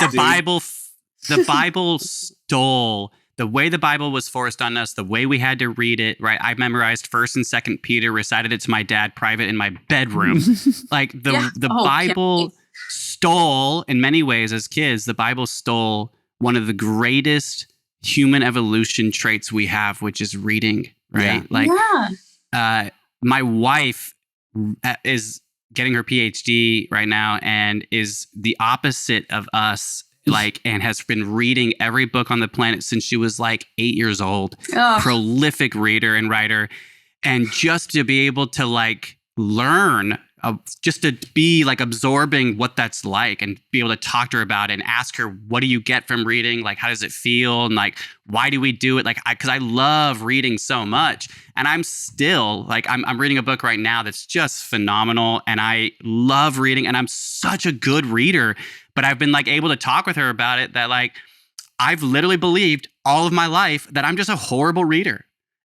The Bible stole the way the Bible was forced on us, the way we had to read it, right? I memorized 1st and 2nd Peter, recited it to my dad private in my bedroom. Like the Bible stole, in many ways as kids, the Bible stole one of the greatest human evolution traits we have, which is reading, right? My wife is getting her PhD right now and is the opposite of us. Like, and has been reading every book on the planet since she was like 8 years old. Prolific reader and writer. And just to be able to like learn, just to be like absorbing what that's like, and be able to talk to her about it and ask her, what do you get from reading? Like, how does it feel? And like, why do we do it? Like, because I love reading so much. And I'm still like, I'm reading a book right now that's just phenomenal. And I love reading, and I'm such a good reader. But I've been like able to talk with her about it, that like, I've literally believed all of my life that I'm just a horrible reader.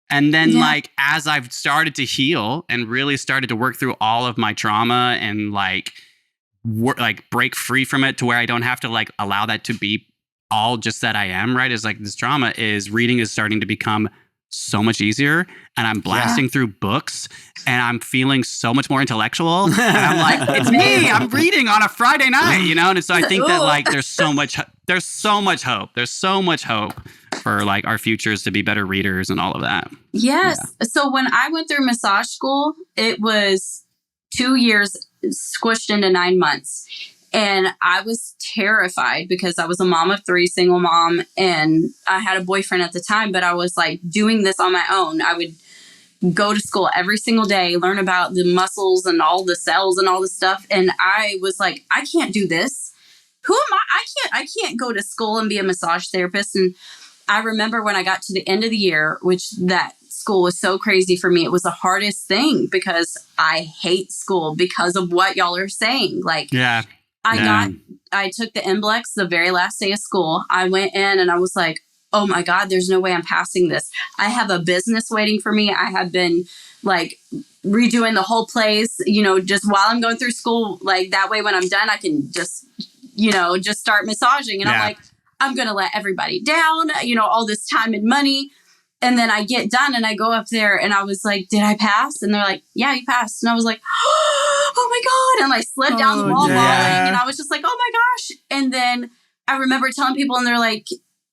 And then like, as I've started to heal and really started to work through all of my trauma and like, break free from it to where I don't have to like allow that to be all just that I am, right? Is like, this trauma is reading is starting to become so much easier, and I'm blasting through books, and I'm feeling so much more intellectual. And I'm like, it's me. I'm reading on a Friday night, you know? And so I think that like, there's so much hope. There's so much hope for like our futures to be better readers and all of that. Yes. Yeah. So when I went through massage school, it was 2 years squished into 9 months. And I was terrified because I was a mom of 3, single mom, and I had a boyfriend at the time, but I was like doing this on my own. I would go to school every single day, learn about the muscles and all the cells and all the stuff. And I was like, I can't do this. Who am I? I can't go to school and be a massage therapist. And I remember when I got to the end of the year, which that school was so crazy for me. It was the hardest thing because I hate school because of what y'all are saying. Like, I took the NBLEX the very last day of school. I went in and I was like, oh my God, there's no way I'm passing this. I have a business waiting for me. I have been like redoing the whole place, you know, just while I'm going through school. Like that way, when I'm done, I can just, you know, just start massaging. And I'm like, I'm going to let everybody down, you know, all this time and money. And then I get done and I go up there and I was like, did I pass? And they're like, yeah, you passed. And I was like, oh my God. And I slid down the wall falling. And I was just like, oh my gosh. And then I remember telling people and they're like,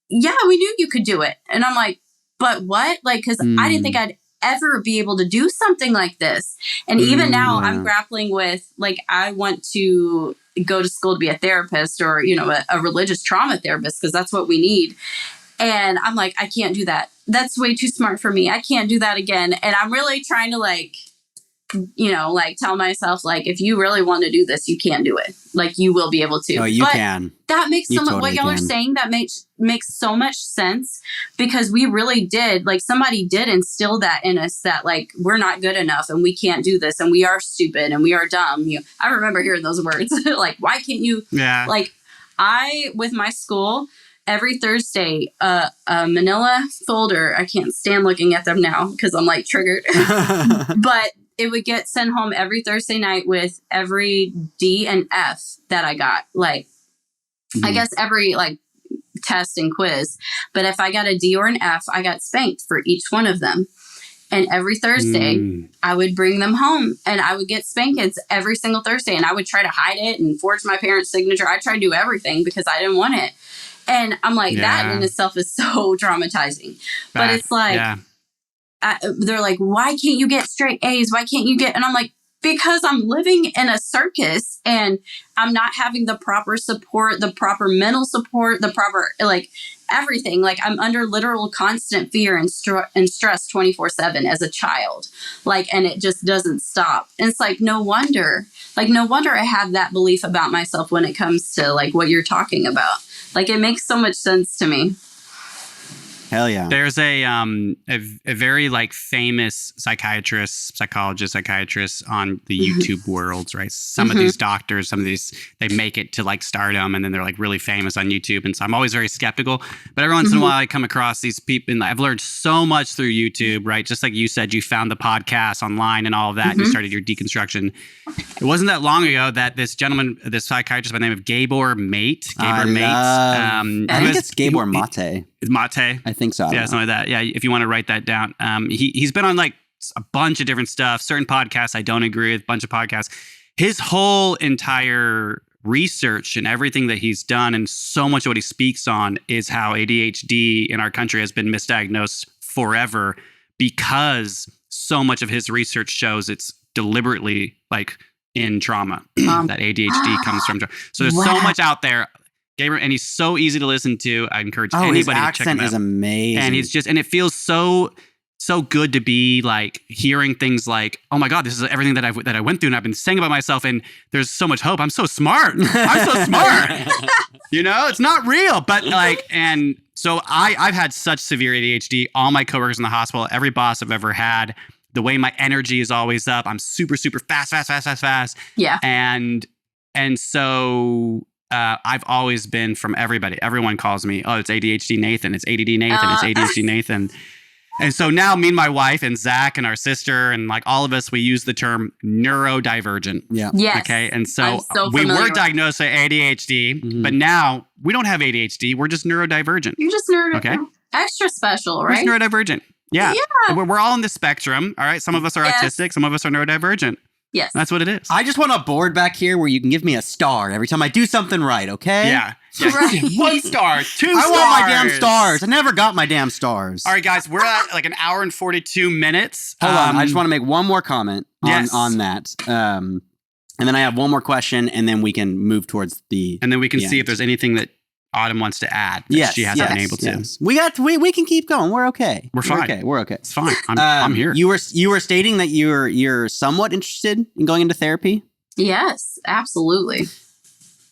yeah, we knew you could do it. And I'm like, but what? Like, because I didn't think I'd ever be able to do something like this? And even now I'm grappling with, like, I want to go to school to be a therapist or, you know, a religious trauma therapist, because that's what we need. And I'm like, I can't do that. That's way too smart for me. I can't do that again. And I'm really trying to, like, you know, like, tell myself, like, if you really want to do this, you can do it. Like, you will be able to. Oh, you can. That makes so much, totally what y'all are saying, that makes so much sense, because we really did, like, somebody did instill that in us, that, like, we're not good enough and we can't do this and we are stupid and we are dumb. You know, I remember hearing those words, like, why can't you? Yeah. Like, with my school, every Thursday, a manila folder, I can't stand looking at them now because I'm, like, triggered, but it would get sent home every Thursday night with every D and F that I got. Like, I guess every, like, test and quiz. But if I got a D or an F, I got spanked for each one of them. And every Thursday, I would bring them home and I would get spankings every single Thursday. And I would try to hide it and forge my parents' signature. I tried to do everything because I didn't want it. And I'm like, that in itself is so traumatizing. But it's like, they're like, why can't you get straight A's? Why can't you get? And I'm like, because I'm living in a circus and I'm not having the proper support, the proper mental support, the proper, like, everything. Like, I'm under literal constant fear and stress 24/7 as a child. Like, and it just doesn't stop. And it's like, no wonder I have that belief about myself when it comes to, like, what you're talking about. Like, it makes so much sense to me. Hell yeah. There's a very, like, famous psychiatrist on the YouTube worlds, right? Some of these doctors, some of these, they make it to, like, stardom and then they're, like, really famous on YouTube. And so I'm always very skeptical. But every once in a while I come across these people, and I've learned so much through YouTube, right? Just like you said, you found the podcast online and all of that, and you started your deconstruction. It wasn't that long ago that this gentleman, this psychiatrist by the name of Gabor Mate. I think it's Gabor Mate. Mate. I think so. Yeah, something like that. Yeah, if you want to write that down. He's been on, like, a bunch of different stuff. Certain podcasts I don't agree with, a bunch of podcasts. His whole entire research and everything that he's done, and so much of what he speaks on, is how ADHD in our country has been misdiagnosed forever, because so much of his research shows it's deliberately, like, in trauma. That ADHD comes from trauma. So there's so much out there. Gabriel, and he's so easy to listen to. I encourage anybody to check him out. His accent is amazing. And he's just, and it feels so good to be, like, hearing things like, oh my God, this is everything that I went through and I've been saying about myself, and there's so much hope. I'm so smart. I'm so smart. You know, it's not real, but, like, and so I've had such severe ADHD. All my coworkers in the hospital, every boss I've ever had, the way my energy is always up. I'm super, super fast. Yeah. And so I've always been, from everybody, everyone calls me, oh, it's ADHD Nathan, it's ADD Nathan, it's ADHD Nathan. And so now me and my wife and Zach and our sister and, like, all of us, we use the term neurodivergent. Yeah. Yes. Okay. And so we were diagnosed with ADHD, but now we don't have ADHD. We're just neurodivergent. You're just neurodivergent. Okay. Extra special, right? We're just neurodivergent. Yeah. We're all on the spectrum. All right. Some of us are autistic. Some of us are neurodivergent. Yes. That's what it is. I just want a board back here where you can give me a star every time I do something right, okay? Yeah. Right. 1 star, 2 stars. I want my damn stars. I never got my damn stars. All right, guys, we're at, like, an hour and 42 minutes. Hold on. I just want to make one more comment on that. And then I have one more question, and then we can move towards the And then we can see if there's anything that Autumn wants to add that she hasn't been able to. Yes. We can keep going. We're okay. We're fine. We're okay. It's fine. I'm here. You were stating that you're somewhat interested in going into therapy? Yes, absolutely.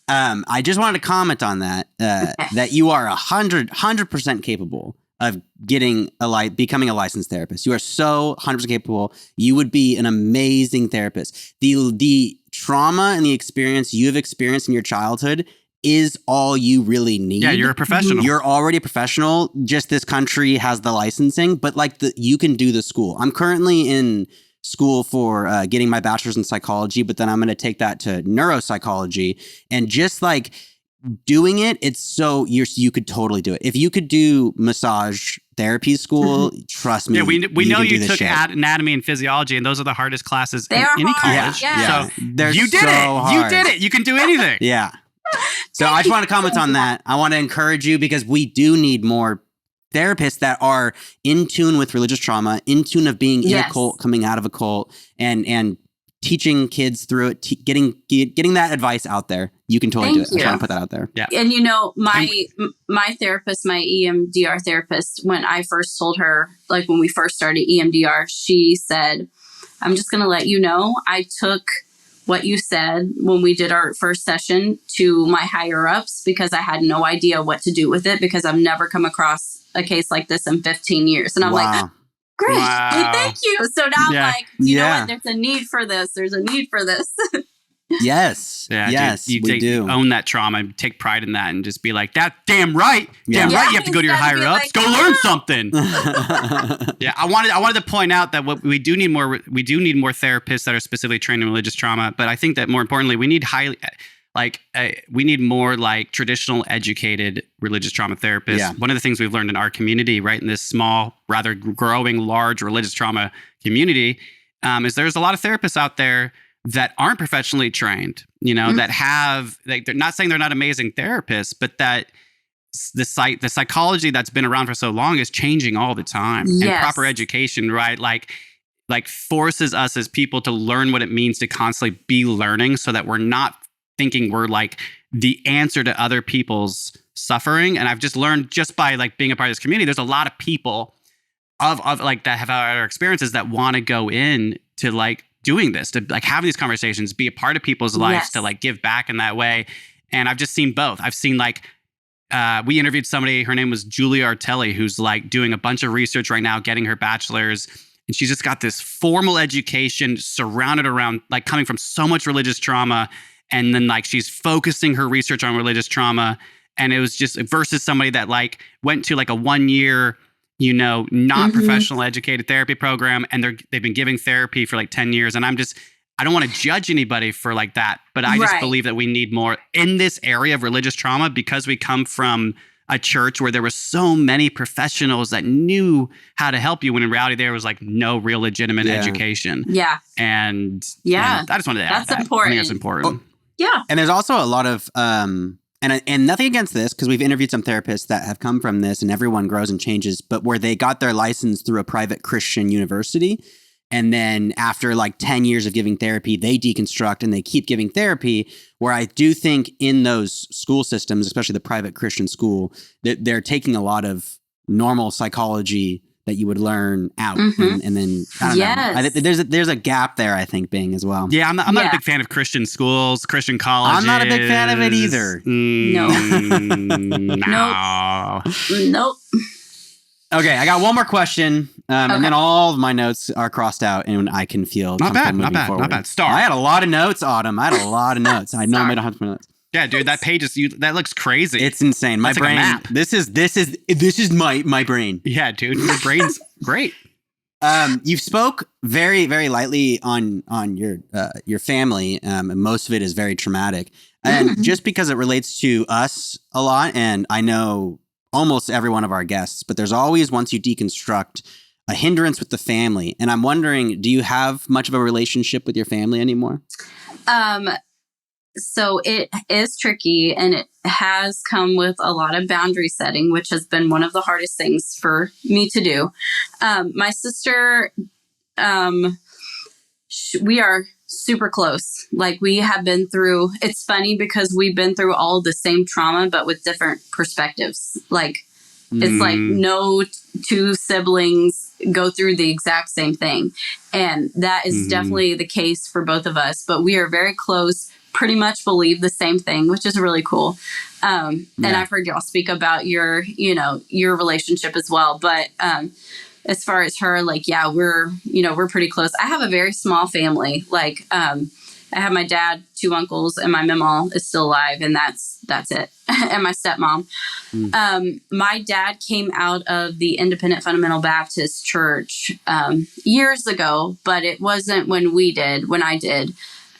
I just wanted to comment on that, that you are 100% capable of becoming a licensed therapist. You are so 100% capable. You would be an amazing therapist. The trauma and the experience you have experienced in your childhood is all you really need. Yeah, you're a professional. You're already a professional. Just this country has the licensing, but, like, you can do the school. I'm currently in school for getting my bachelor's in psychology, but then I'm going to take that to neuropsychology, and just, like, doing it, it's so you could totally do it. If you could do massage therapy school, trust me. Yeah, we know you took anatomy and physiology, and those are the hardest classes in any college. Yeah. So you did it. You did it. You can do anything. Yeah. So I just want to comment on that. I want to encourage you, because we do need more therapists that are in tune with religious trauma, in tune of being in a cult, coming out of a cult, and teaching kids through it, getting that advice out there. You can totally do it. I'm trying to put that out there. Yeah. And my therapist, my EMDR therapist, when I first told her, like when we first started EMDR, she said, I'm just going to let you know, I took what you said when we did our first session to my higher ups because I had no idea what to do with it because I've never come across a case like this in 15 years. And I'm like, great. Wow. Thank you. So now I'm like, you know what? There's a need for this. There's a need for this. Yes. Yeah, yes, dude, we do. Own that trauma, take pride in that, and just be like, "That damn right, damn right." You have to go to your higher ups, go learn something. Yeah, I wanted to point out that what we do need more therapists that are specifically trained in religious trauma. But I think that more importantly, we need more like traditional educated religious trauma therapists. Yeah. One of the things we've learned in our community, right, in this small, rather growing, large religious trauma community, is there's a lot of therapists out there that aren't professionally trained, that have, like, they're not saying they're not amazing therapists, but that the psychology that's been around for so long is changing all the time. Yes. And proper education, right? Like forces us as people to learn what it means to constantly be learning so that we're not thinking we're like the answer to other people's suffering. And I've just learned just by like being a part of this community, there's a lot of people of like that have our experiences that want to go in to like doing this, to like having these conversations, be a part of people's lives, to like give back in that way. And I've just seen both. I've seen like, we interviewed somebody, her name was Julia Artelli, who's like doing a bunch of research right now, getting her bachelor's. And she's just got this formal education surrounded around like coming from so much religious trauma. And then like she's focusing her research on religious trauma. And it was just versus somebody that like went to like a 1 year, not professional educated therapy program. And they've been giving therapy for like 10 years. And I don't want to judge anybody for like that, but I just believe that we need more in this area of religious trauma because we come from a church where there were so many professionals that knew how to help you when in reality there was like no real legitimate education. Yeah. And I just wanted to add that. Important. I think that's important. Yeah. And there's also a lot of, and nothing against this, because we've interviewed some therapists that have come from this and everyone grows and changes, but where they got their license through a private Christian university. And then after like 10 years of giving therapy, they deconstruct and they keep giving therapy, where I do think in those school systems, especially the private Christian school, that they're taking a lot of normal psychology that you would learn out. And then, I don't know. There's a gap there, I think, being as well. Yeah, I'm not a big fan of Christian schools, Christian colleges. I'm not a big fan of it either. No. Nope. Okay, I got one more question, and then all of my notes are crossed out, and I can feel not bad. Star. I had a lot of notes, Autumn. I had a lot of notes. I know I made 100 notes. Yeah, dude, that page that looks crazy. It's insane. My brain. Like this is my brain. Yeah, dude, your brain's great. You spoke very, very lightly on your family, and most of it is very traumatic. And just because it relates to us a lot, and I know almost every one of our guests, but there's always, once you deconstruct, a hindrance with the family. And I'm wondering, do you have much of a relationship with your family anymore? So it is tricky, and it has come with a lot of boundary setting, which has been one of the hardest things for me to do. My sister, we are super close. Like, we have been through, it's funny because we've been through all the same trauma, but with different perspectives. Like, it's like no two siblings go through the exact same thing. And that is definitely the case for both of us, but we are very close, pretty much believe the same thing, which is really cool. And I've heard y'all speak about your relationship as well. But, as far as her, like, yeah, we're pretty close. I have a very small family. Like, I have my dad, 2 uncles, and my mamaw is still alive, and that's it. And my stepmom. My dad came out of the Independent Fundamental Baptist Church years ago, but it wasn't when I did.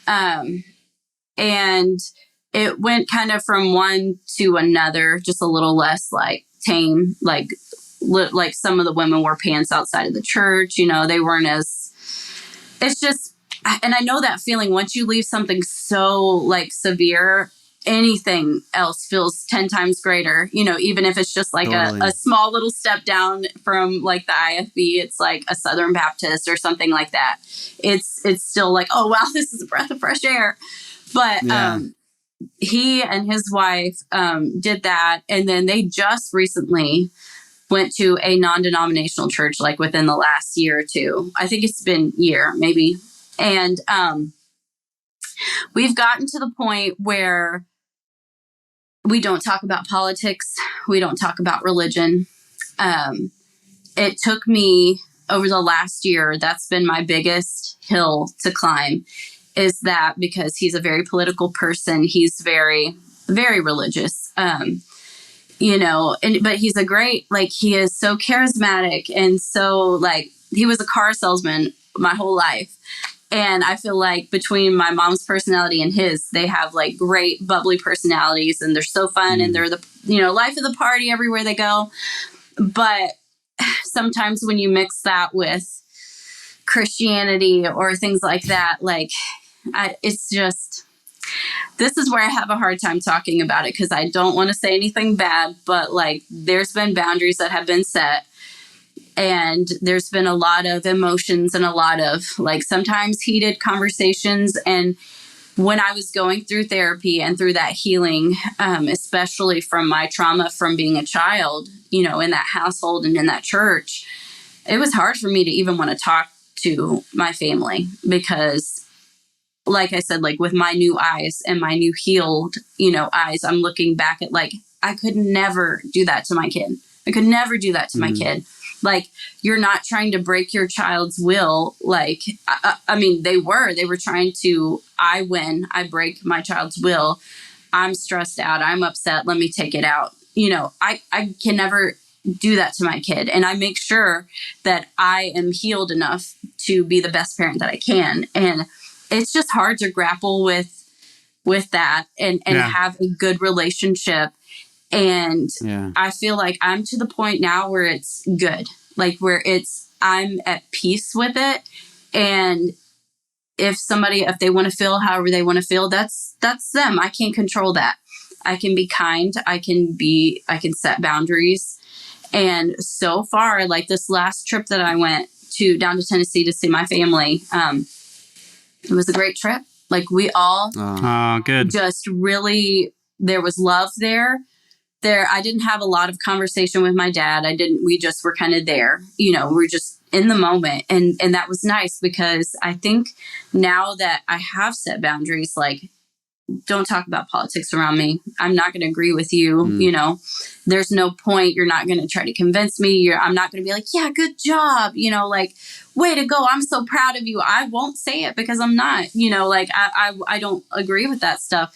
And it went kind of from one to another, just a little less like tame, like some of the women wore pants outside of the church, they weren't it's just, and I know that feeling once you leave something so like severe, anything else feels 10 times greater, even if it's just like a small little step down from like the IFB, it's like a Southern Baptist or something like that. It's still like, oh, wow, this is a breath of fresh air. But he and his wife did that. And then they just recently went to a non-denominational church, like within the last year or two. I think it's been a year, maybe. And we've gotten to the point where we don't talk about politics. We don't talk about religion. It took me over the last year, that's been my biggest hill to climb, is that because he's a very political person. He's very, very religious, but he's a great, like, he is so charismatic. And so like, he was a car salesman my whole life. And I feel like between my mom's personality and his, they have like great bubbly personalities, and they're so fun, and they're the, life of the party everywhere they go. But sometimes when you mix that with Christianity or things like that, like it's just, this is where I have a hard time talking about it, because I don't want to say anything bad, but like there's been boundaries that have been set. And there's been a lot of emotions and a lot of like sometimes heated conversations. And when I was going through therapy and through that healing, especially from my trauma from being a child, in that household and in that church, it was hard for me to even want to talk to my family, because like I said, like with my new eyes and my new healed, eyes, I'm looking back at like, I could never do that to my kid. I could never do that to my kid. Like, you're not trying to break your child's will. Like, I mean, they were trying to, I win, I break my child's will. I'm stressed out. I'm upset. Let me take it out. I can never do that to my kid. And I make sure that I am healed enough to be the best parent that I can. And it's just hard to grapple with that and have a good relationship. And I feel like I'm to the point now where it's good, like where I'm at peace with it. And if they want to feel however they want to feel, that's them. I can't control that. I can be kind. I can set boundaries. And so far, like this last trip that I went down to Tennessee to see my family, it was a great trip. Like we all good. Just really, there was love there. I didn't have a lot of conversation with my dad. We just were kind of there, we're just in the moment. And that was nice, because I think now that I have set boundaries, like, don't talk about politics around me. I'm not going to agree with you. There's no point. You're not going to try to convince me. I'm not going to be like, yeah, good job. Like, way to go. I'm so proud of you. I won't say it because I'm not, like, I don't agree with that stuff.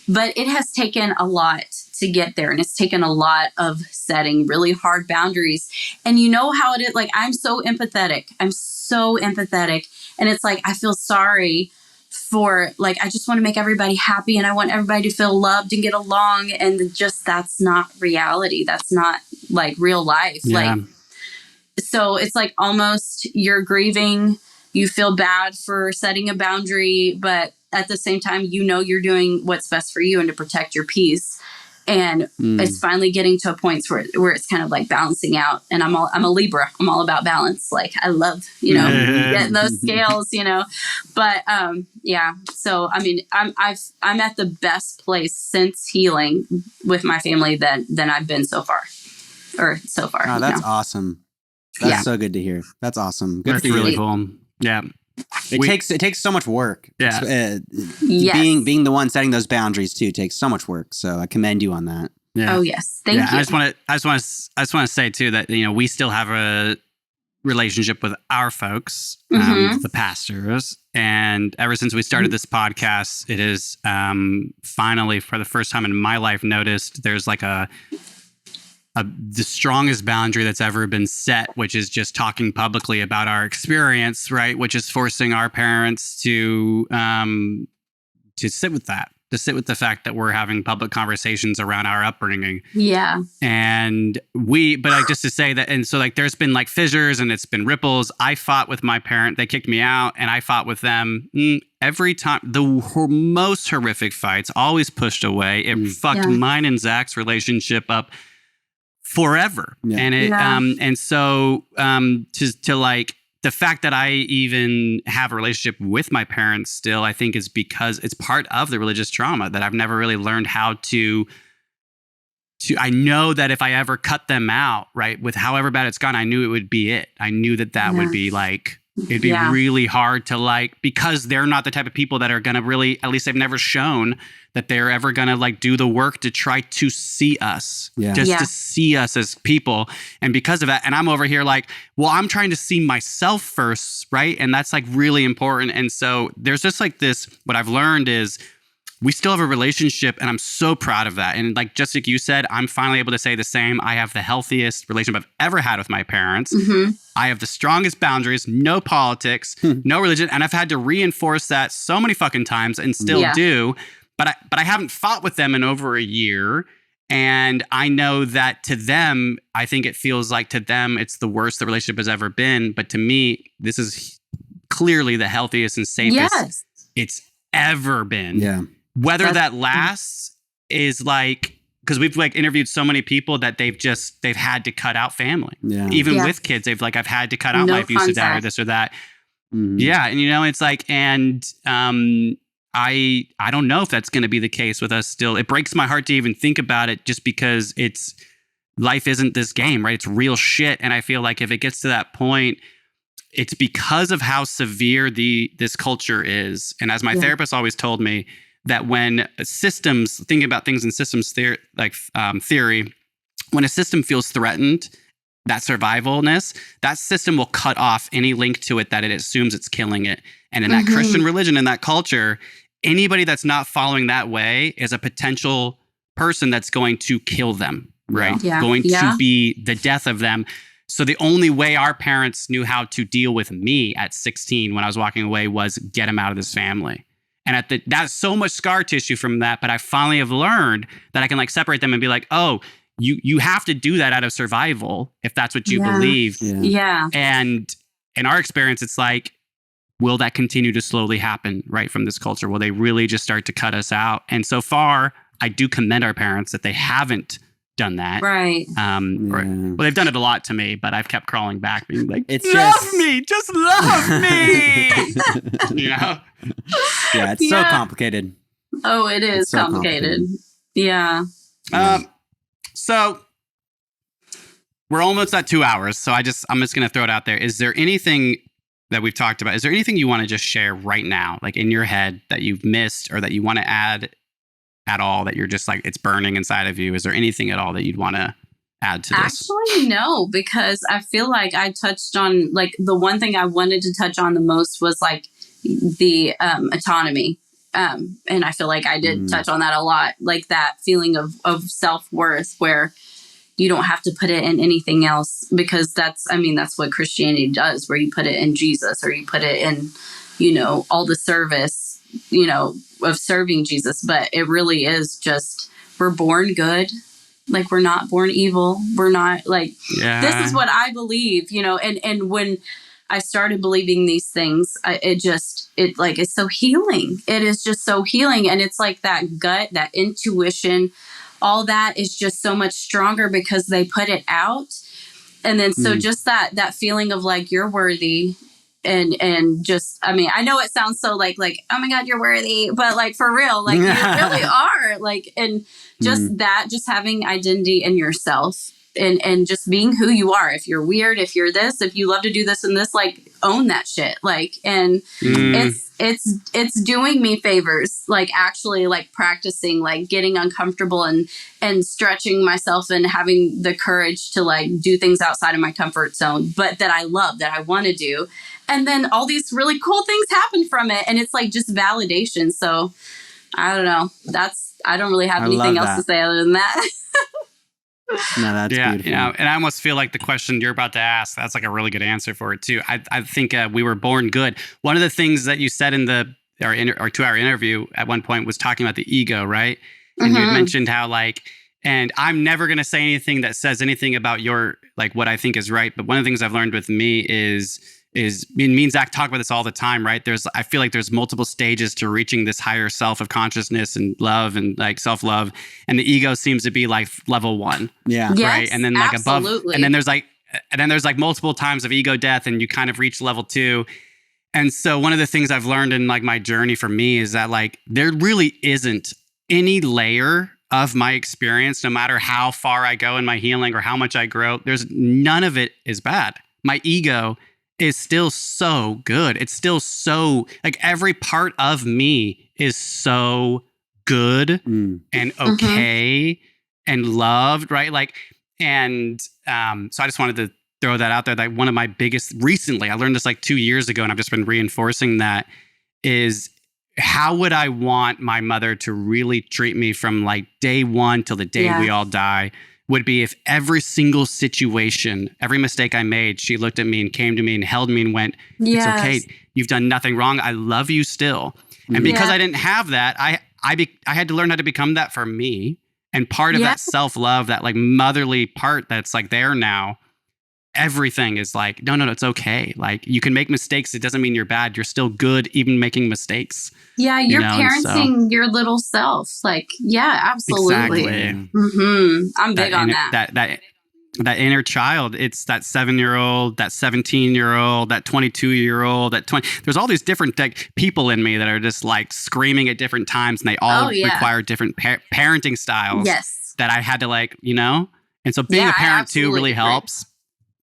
But it has taken a lot to get there. And it's taken a lot of setting really hard boundaries. And you know how it is. Like, I'm so empathetic. And it's like, I feel sorry for, like, I just want to make everybody happy. And I want everybody to feel loved and get along. And just, that's not reality. That's not like real life. Yeah. Like, so it's like almost you're grieving. You feel bad for setting a boundary, but at the same time, you're doing what's best for you and to protect your peace. And it's finally getting to a point where it's kind of like balancing out. And I'm a Libra. I'm all about balance. Like, I love, getting those scales, but, So, I mean, I'm at the best place since healing with my family than I've been so far. Oh, that's awesome. That's so good to hear. That's awesome. Good That's really cool. Yeah. It takes so much work. Yeah. Being the one setting those boundaries too takes so much work. So I commend you on that. Yeah. Oh yes. Thank you. I just want to say too that, we still have a relationship with our folks, the pastors. And ever since we started this podcast, it is finally, for the first time in my life, noticed there's like the strongest boundary that's ever been set, which is just talking publicly about our experience, right? Which is forcing our parents to sit with that, to sit with the fact that we're having public conversations around our upbringing. Yeah. And but like just to say that, and so like there's been like fissures and it's been ripples. I fought with my parent, they kicked me out, and I fought with them every time. The most horrific fights, always pushed away. It fucked mine and Zach's relationship up forever. Yeah. And it and so to like the fact that I even have a relationship with my parents still, I think is because it's part of the religious trauma that I've never really learned how to I know that if I ever cut them out, right, with however bad it's gone, I knew it would be it. I knew that would be like, it'd be really hard to like, because they're not the type of people that are going to really, at least they've never shown that they're ever going to like do the work to try to see us, to see us as people. And because of that, and I'm over here like, well, I'm trying to see myself first, right? And that's like really important. And so there's just like this, what I've learned is we still have a relationship, and I'm so proud of that. And like, just like you said, I'm finally able to say the same. I have the healthiest relationship I've ever had with my parents. Mm-hmm. I have the strongest boundaries, no politics, no religion. And I've had to reinforce that so many fucking times and still do. But I haven't fought with them in over a year. And I know that to them, I think it feels like to them, it's the worst the relationship has ever been. But to me, this is clearly the healthiest and safest it's ever been. Yeah. Whether that lasts is like, because we've like interviewed so many people that they've had to cut out family. Yeah. Even with kids, they've like, I've had to cut out my abusive dad or this or that. Mm-hmm. Yeah. And you know, it's like, and I don't know if that's going to be the case with us still. It breaks my heart to even think about it, just because life isn't this game, right? It's real shit. And I feel like if it gets to that point, it's because of how severe this culture is. And as my therapist always told me, that when systems, thinking about things in systems theory, when a system feels threatened, that survivalness, that system will cut off any link to it that it assumes it's killing it. And in that Christian religion, in that culture, anybody that's not following that way is a potential person that's going to kill them, right? Yeah. Going to be the death of them. So the only way our parents knew how to deal with me at 16 when I was walking away was get him out of this family. And that's so much scar tissue from that. But I finally have learned that I can like separate them and be like, oh, you have to do that out of survival if that's what you believe. Yeah. And in our experience, it's like, will that continue to slowly happen, right, from this culture? Will they really just start to cut us out? And so far, I do commend our parents that they haven't done that. Right. Well, they've done it a lot to me, but I've kept crawling back, being like, love me, just love me. You know? Yeah, it's so complicated. Oh, it is so complicated. Yeah. So we're almost at 2 hours. So I'm just going to throw it out there. Is there anything that we've talked about? Is there anything you want to just share right now, like in your head, that you've missed or that you want to add at all, that you're just like, it's burning inside of you? Is there anything at all that you'd want to add to this? Actually, no, because I feel like I touched on, like, the one thing I wanted to touch on the most was like the autonomy. And I feel like I did touch on that a lot, like that feeling of self-worth where you don't have to put it in anything else, because that's what Christianity does, where you put it in Jesus, or you put it in, all the service, of serving Jesus. But it really is just, we're born good. Like, we're not born evil. We're not like, this is what I believe, and when I started believing these things, it's so healing. It is just so healing. And it's like that gut, that intuition, all that is just so much stronger because they put it out. And then, so just that feeling of like, you're worthy. And just, I know it sounds so like, oh my God, you're worthy, but like, for real, like, you really are, like, and just that, just having identity in yourself and just being who you are. If you're weird, if you're this, if you love to do this and this, like, own that shit. Like, and it's doing me favors, like, actually, like, practicing, like, getting uncomfortable and stretching myself and having the courage to, like, do things outside of my comfort zone, but that I love, that I want to do. And then all these really cool things happen from it. And it's like just validation. So I don't know. I don't really have anything else to say other than that. No, that's beautiful. Yeah, and I almost feel like the question you're about to ask, that's like a really good answer for it too. I think we were born good. One of the things that you said in the our 2-hour interview at one point was talking about the ego, right? And you had mentioned how and I'm never going to say anything that says anything about your, what I think is right. But one of the things I've learned with me is me and Zach talk about this all the time, right? I feel like there's multiple stages to reaching this higher self of consciousness and love and self-love. And the ego seems to be level 1. Yeah. Yes, right. And then absolutely. above, and then there's multiple times of ego death and you kind of reach level 2. And so one of the things I've learned in my journey for me is that there really isn't any layer of my experience, no matter how far I go in my healing or how much I grow, none of it is bad. My ego is still so good. It's still so every part of me is so good and okay and loved, right? So I just wanted to throw that out there. One of my biggest recently, I learned this 2 years ago, and I've just been reinforcing that, is how would I want my mother to really treat me from day one till the day we all die, would be if every single situation, every mistake I made, she looked at me and came to me and held me and went, it's okay. You've done nothing wrong. I love you still. And because I didn't have that, I had to learn how to become that for me. And part of that self-love, that motherly part that's there now, everything is no, it's okay. You can make mistakes. It doesn't mean you're bad. You're still good, even making mistakes. Yeah, you're parenting your little self. Absolutely. Exactly. I'm big on that. That inner child, it's that 7-year-old, that 17-year-old, that 22-year-old, that 20. There's all these different people in me that are just screaming at different times, and they all require different parenting styles. Yes. That I had to and so being a parent too really helps.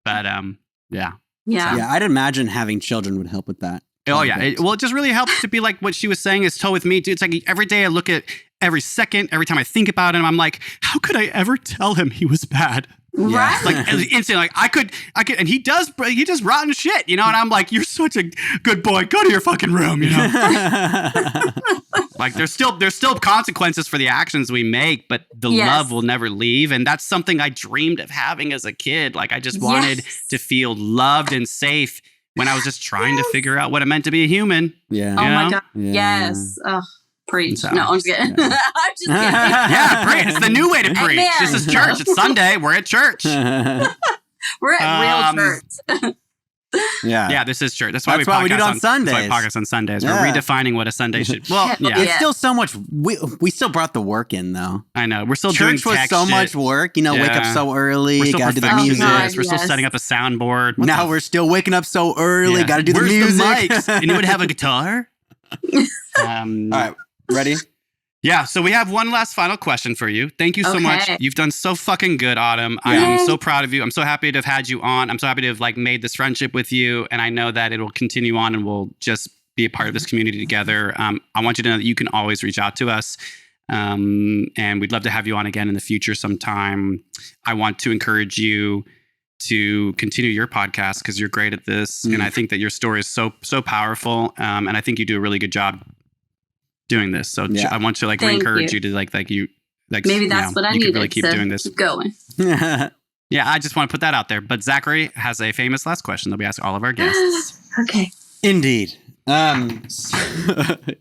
But Yeah, I'd imagine having children would help with that. Oh yeah. It just really helps to be what she was saying is with me, dude. It's every day I look at every second, every time I think about him, I'm how could I ever tell him he was bad? Right. Instantly, I could, and he does rotten shit, and I'm you're such a good boy. Go to your fucking room, there's still consequences for the actions we make, but the love will never leave. And that's something I dreamed of having as a kid. I just wanted to feel loved and safe when I was just trying to figure out what it meant to be a human. Yeah. Oh my God. Yeah. Yes. Oh. Preach. No, I'm just kidding. Yeah. I'm just kidding. Yeah, preach. It's the new way to preach. Amen. This is church. It's Sunday. We're at church. We're at real church. Yeah, this is church. That's why we do it on Sundays. That's why we podcast on Sundays. We're redefining what a Sunday should. Well, it's still so much. We still brought the work in though. I know. We're still church doing was so much work. Wake up so early. We're still gotta do the music. We're still setting up a soundboard. Now we're still waking up so early. Got to do the music. The mics? Anyone have a guitar? All right, ready? Yeah, so we have one last final question for you. Thank you so much. You've done so fucking good, Autumn. I am so proud of you. I'm so happy to have had you on. I'm so happy to have made this friendship with you, and I know that it will continue on, and we'll just be a part of this community together. I want you to know that you can always reach out to us, and we'd love to have you on again in the future sometime. I want to encourage you to continue your podcast because you're great at this, and I think that your story is so powerful, and I think you do a really good job doing this. So I want to encourage you to maybe that's what I need. Really keep doing this. Going. Yeah, I just want to put that out there. But Zachary has a famous last question that we ask all of our guests. Okay. Indeed.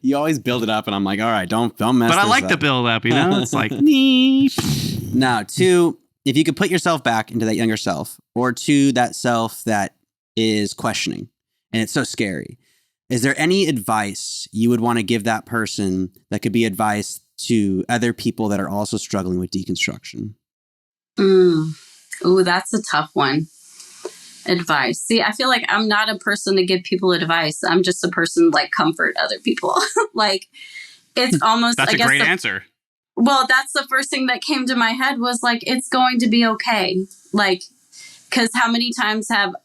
You always build it up, and I'm all right, don't mess. But I like up. the build up. It's Now, if you could put yourself back into that younger self, or to that self that is questioning, and it's so scary. Is there any advice you would want to give that person that could be advice to other people that are also struggling with deconstruction? Ooh, that's a tough one. Advice. See, I feel like I'm not a person to give people advice. I'm just a person comfort other people. It's almost. That's a great answer. Well, that's the first thing that came to my head was it's going to be okay. Because how many times have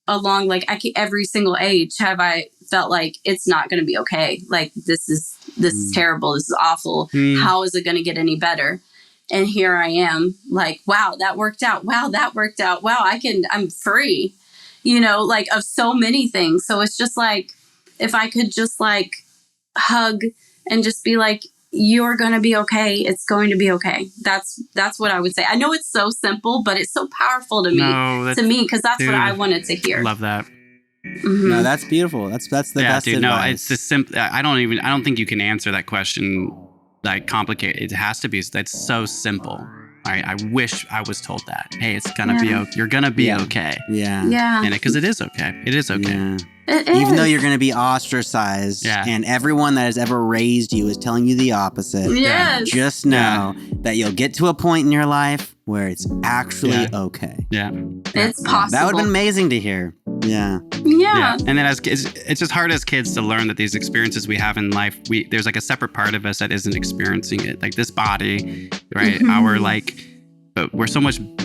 along every single age have I felt it's not going to be okay. This is terrible. This is awful. How is it going to get any better? And here I am wow, that worked out. Wow, that worked out. Wow, I'm free, of so many things. So it's just if I could just hug and just be you're going to be okay. It's going to be okay. That's what I would say. I know it's so simple, but it's so powerful to me, because that's what I wanted to hear. Love that. No, that's beautiful. That's the best advice. No, it's the simple. I don't think you can answer that question like complicated. It has to be. That's so simple. All right. I wish I was told that. Hey, it's gonna be okay. You're gonna be okay. Yeah. And because it is okay. It is okay. Yeah. It is. Even though you're going to be ostracized and everyone that has ever raised you is telling you the opposite. Yes. Just know that you'll get to a point in your life where it's actually okay. Yeah. It's possible. That would have been amazing to hear. Yeah. And then as kids, it's just hard as kids to learn that these experiences we have in life, there's like a separate part of us that isn't experiencing it. Like this body, right?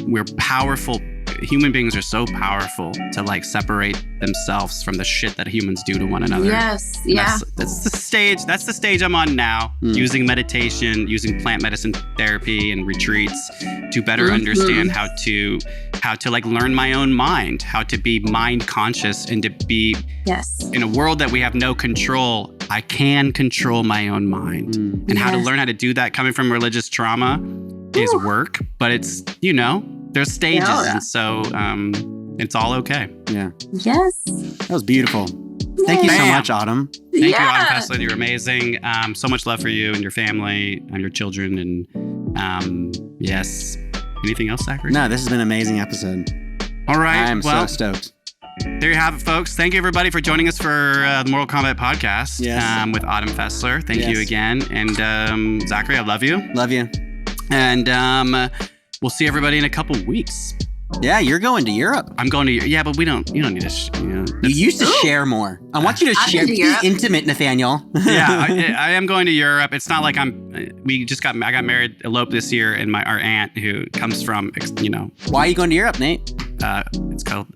We're powerful. Human beings are so powerful to like separate themselves from the shit that humans do to one another. Yes. Yeah. That's the stage. That's the stage I'm on now. Using meditation, using plant medicine therapy and retreats to better understand how to like learn my own mind, how to be mind conscious and to be in a world that we have no control. I can control my own mind and how to learn how to do that coming from religious trauma is work, but it's, there's stages, and so it's all okay. Yeah. Yes. That was beautiful. Thank you so much, Autumn. Thank you, Autumn Fesler. You're amazing. So much love for you and your family and your children. And yes. Anything else, Zachary? No, this has been an amazing episode. All right. I'm so stoked. There you have it, folks. Thank you, everybody, for joining us for the Mortal Kombat podcast with Autumn Fesler. Thank you again. And Zachary, I love you. Love you. And we'll see everybody in a couple weeks. Yeah, you're going to Europe. I'm going to Europe. Yeah, but you don't need to. You used to share more. I want you to share. Be intimate, Nathaniel. I am going to Europe. It's not like I got married, eloped this year, and our aunt who comes from, Why are you going to Europe, Nate? It's called,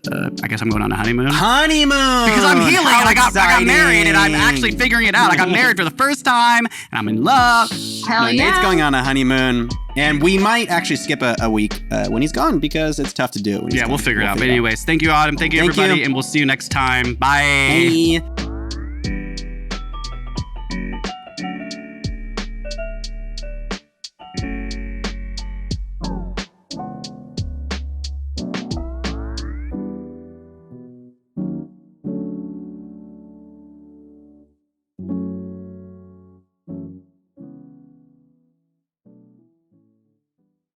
I guess I'm going on a honeymoon. Honeymoon! Because I'm healing and I got married and I'm actually figuring it out. I got married for the first time and I'm in love. Hell yeah. Nate's going on a honeymoon and we might actually skip a week when he's gone because it's tough to do. We'll figure it out. But anyways, thank you, Autumn. Thank you, everybody. And we'll see you next time. Bye. Bye.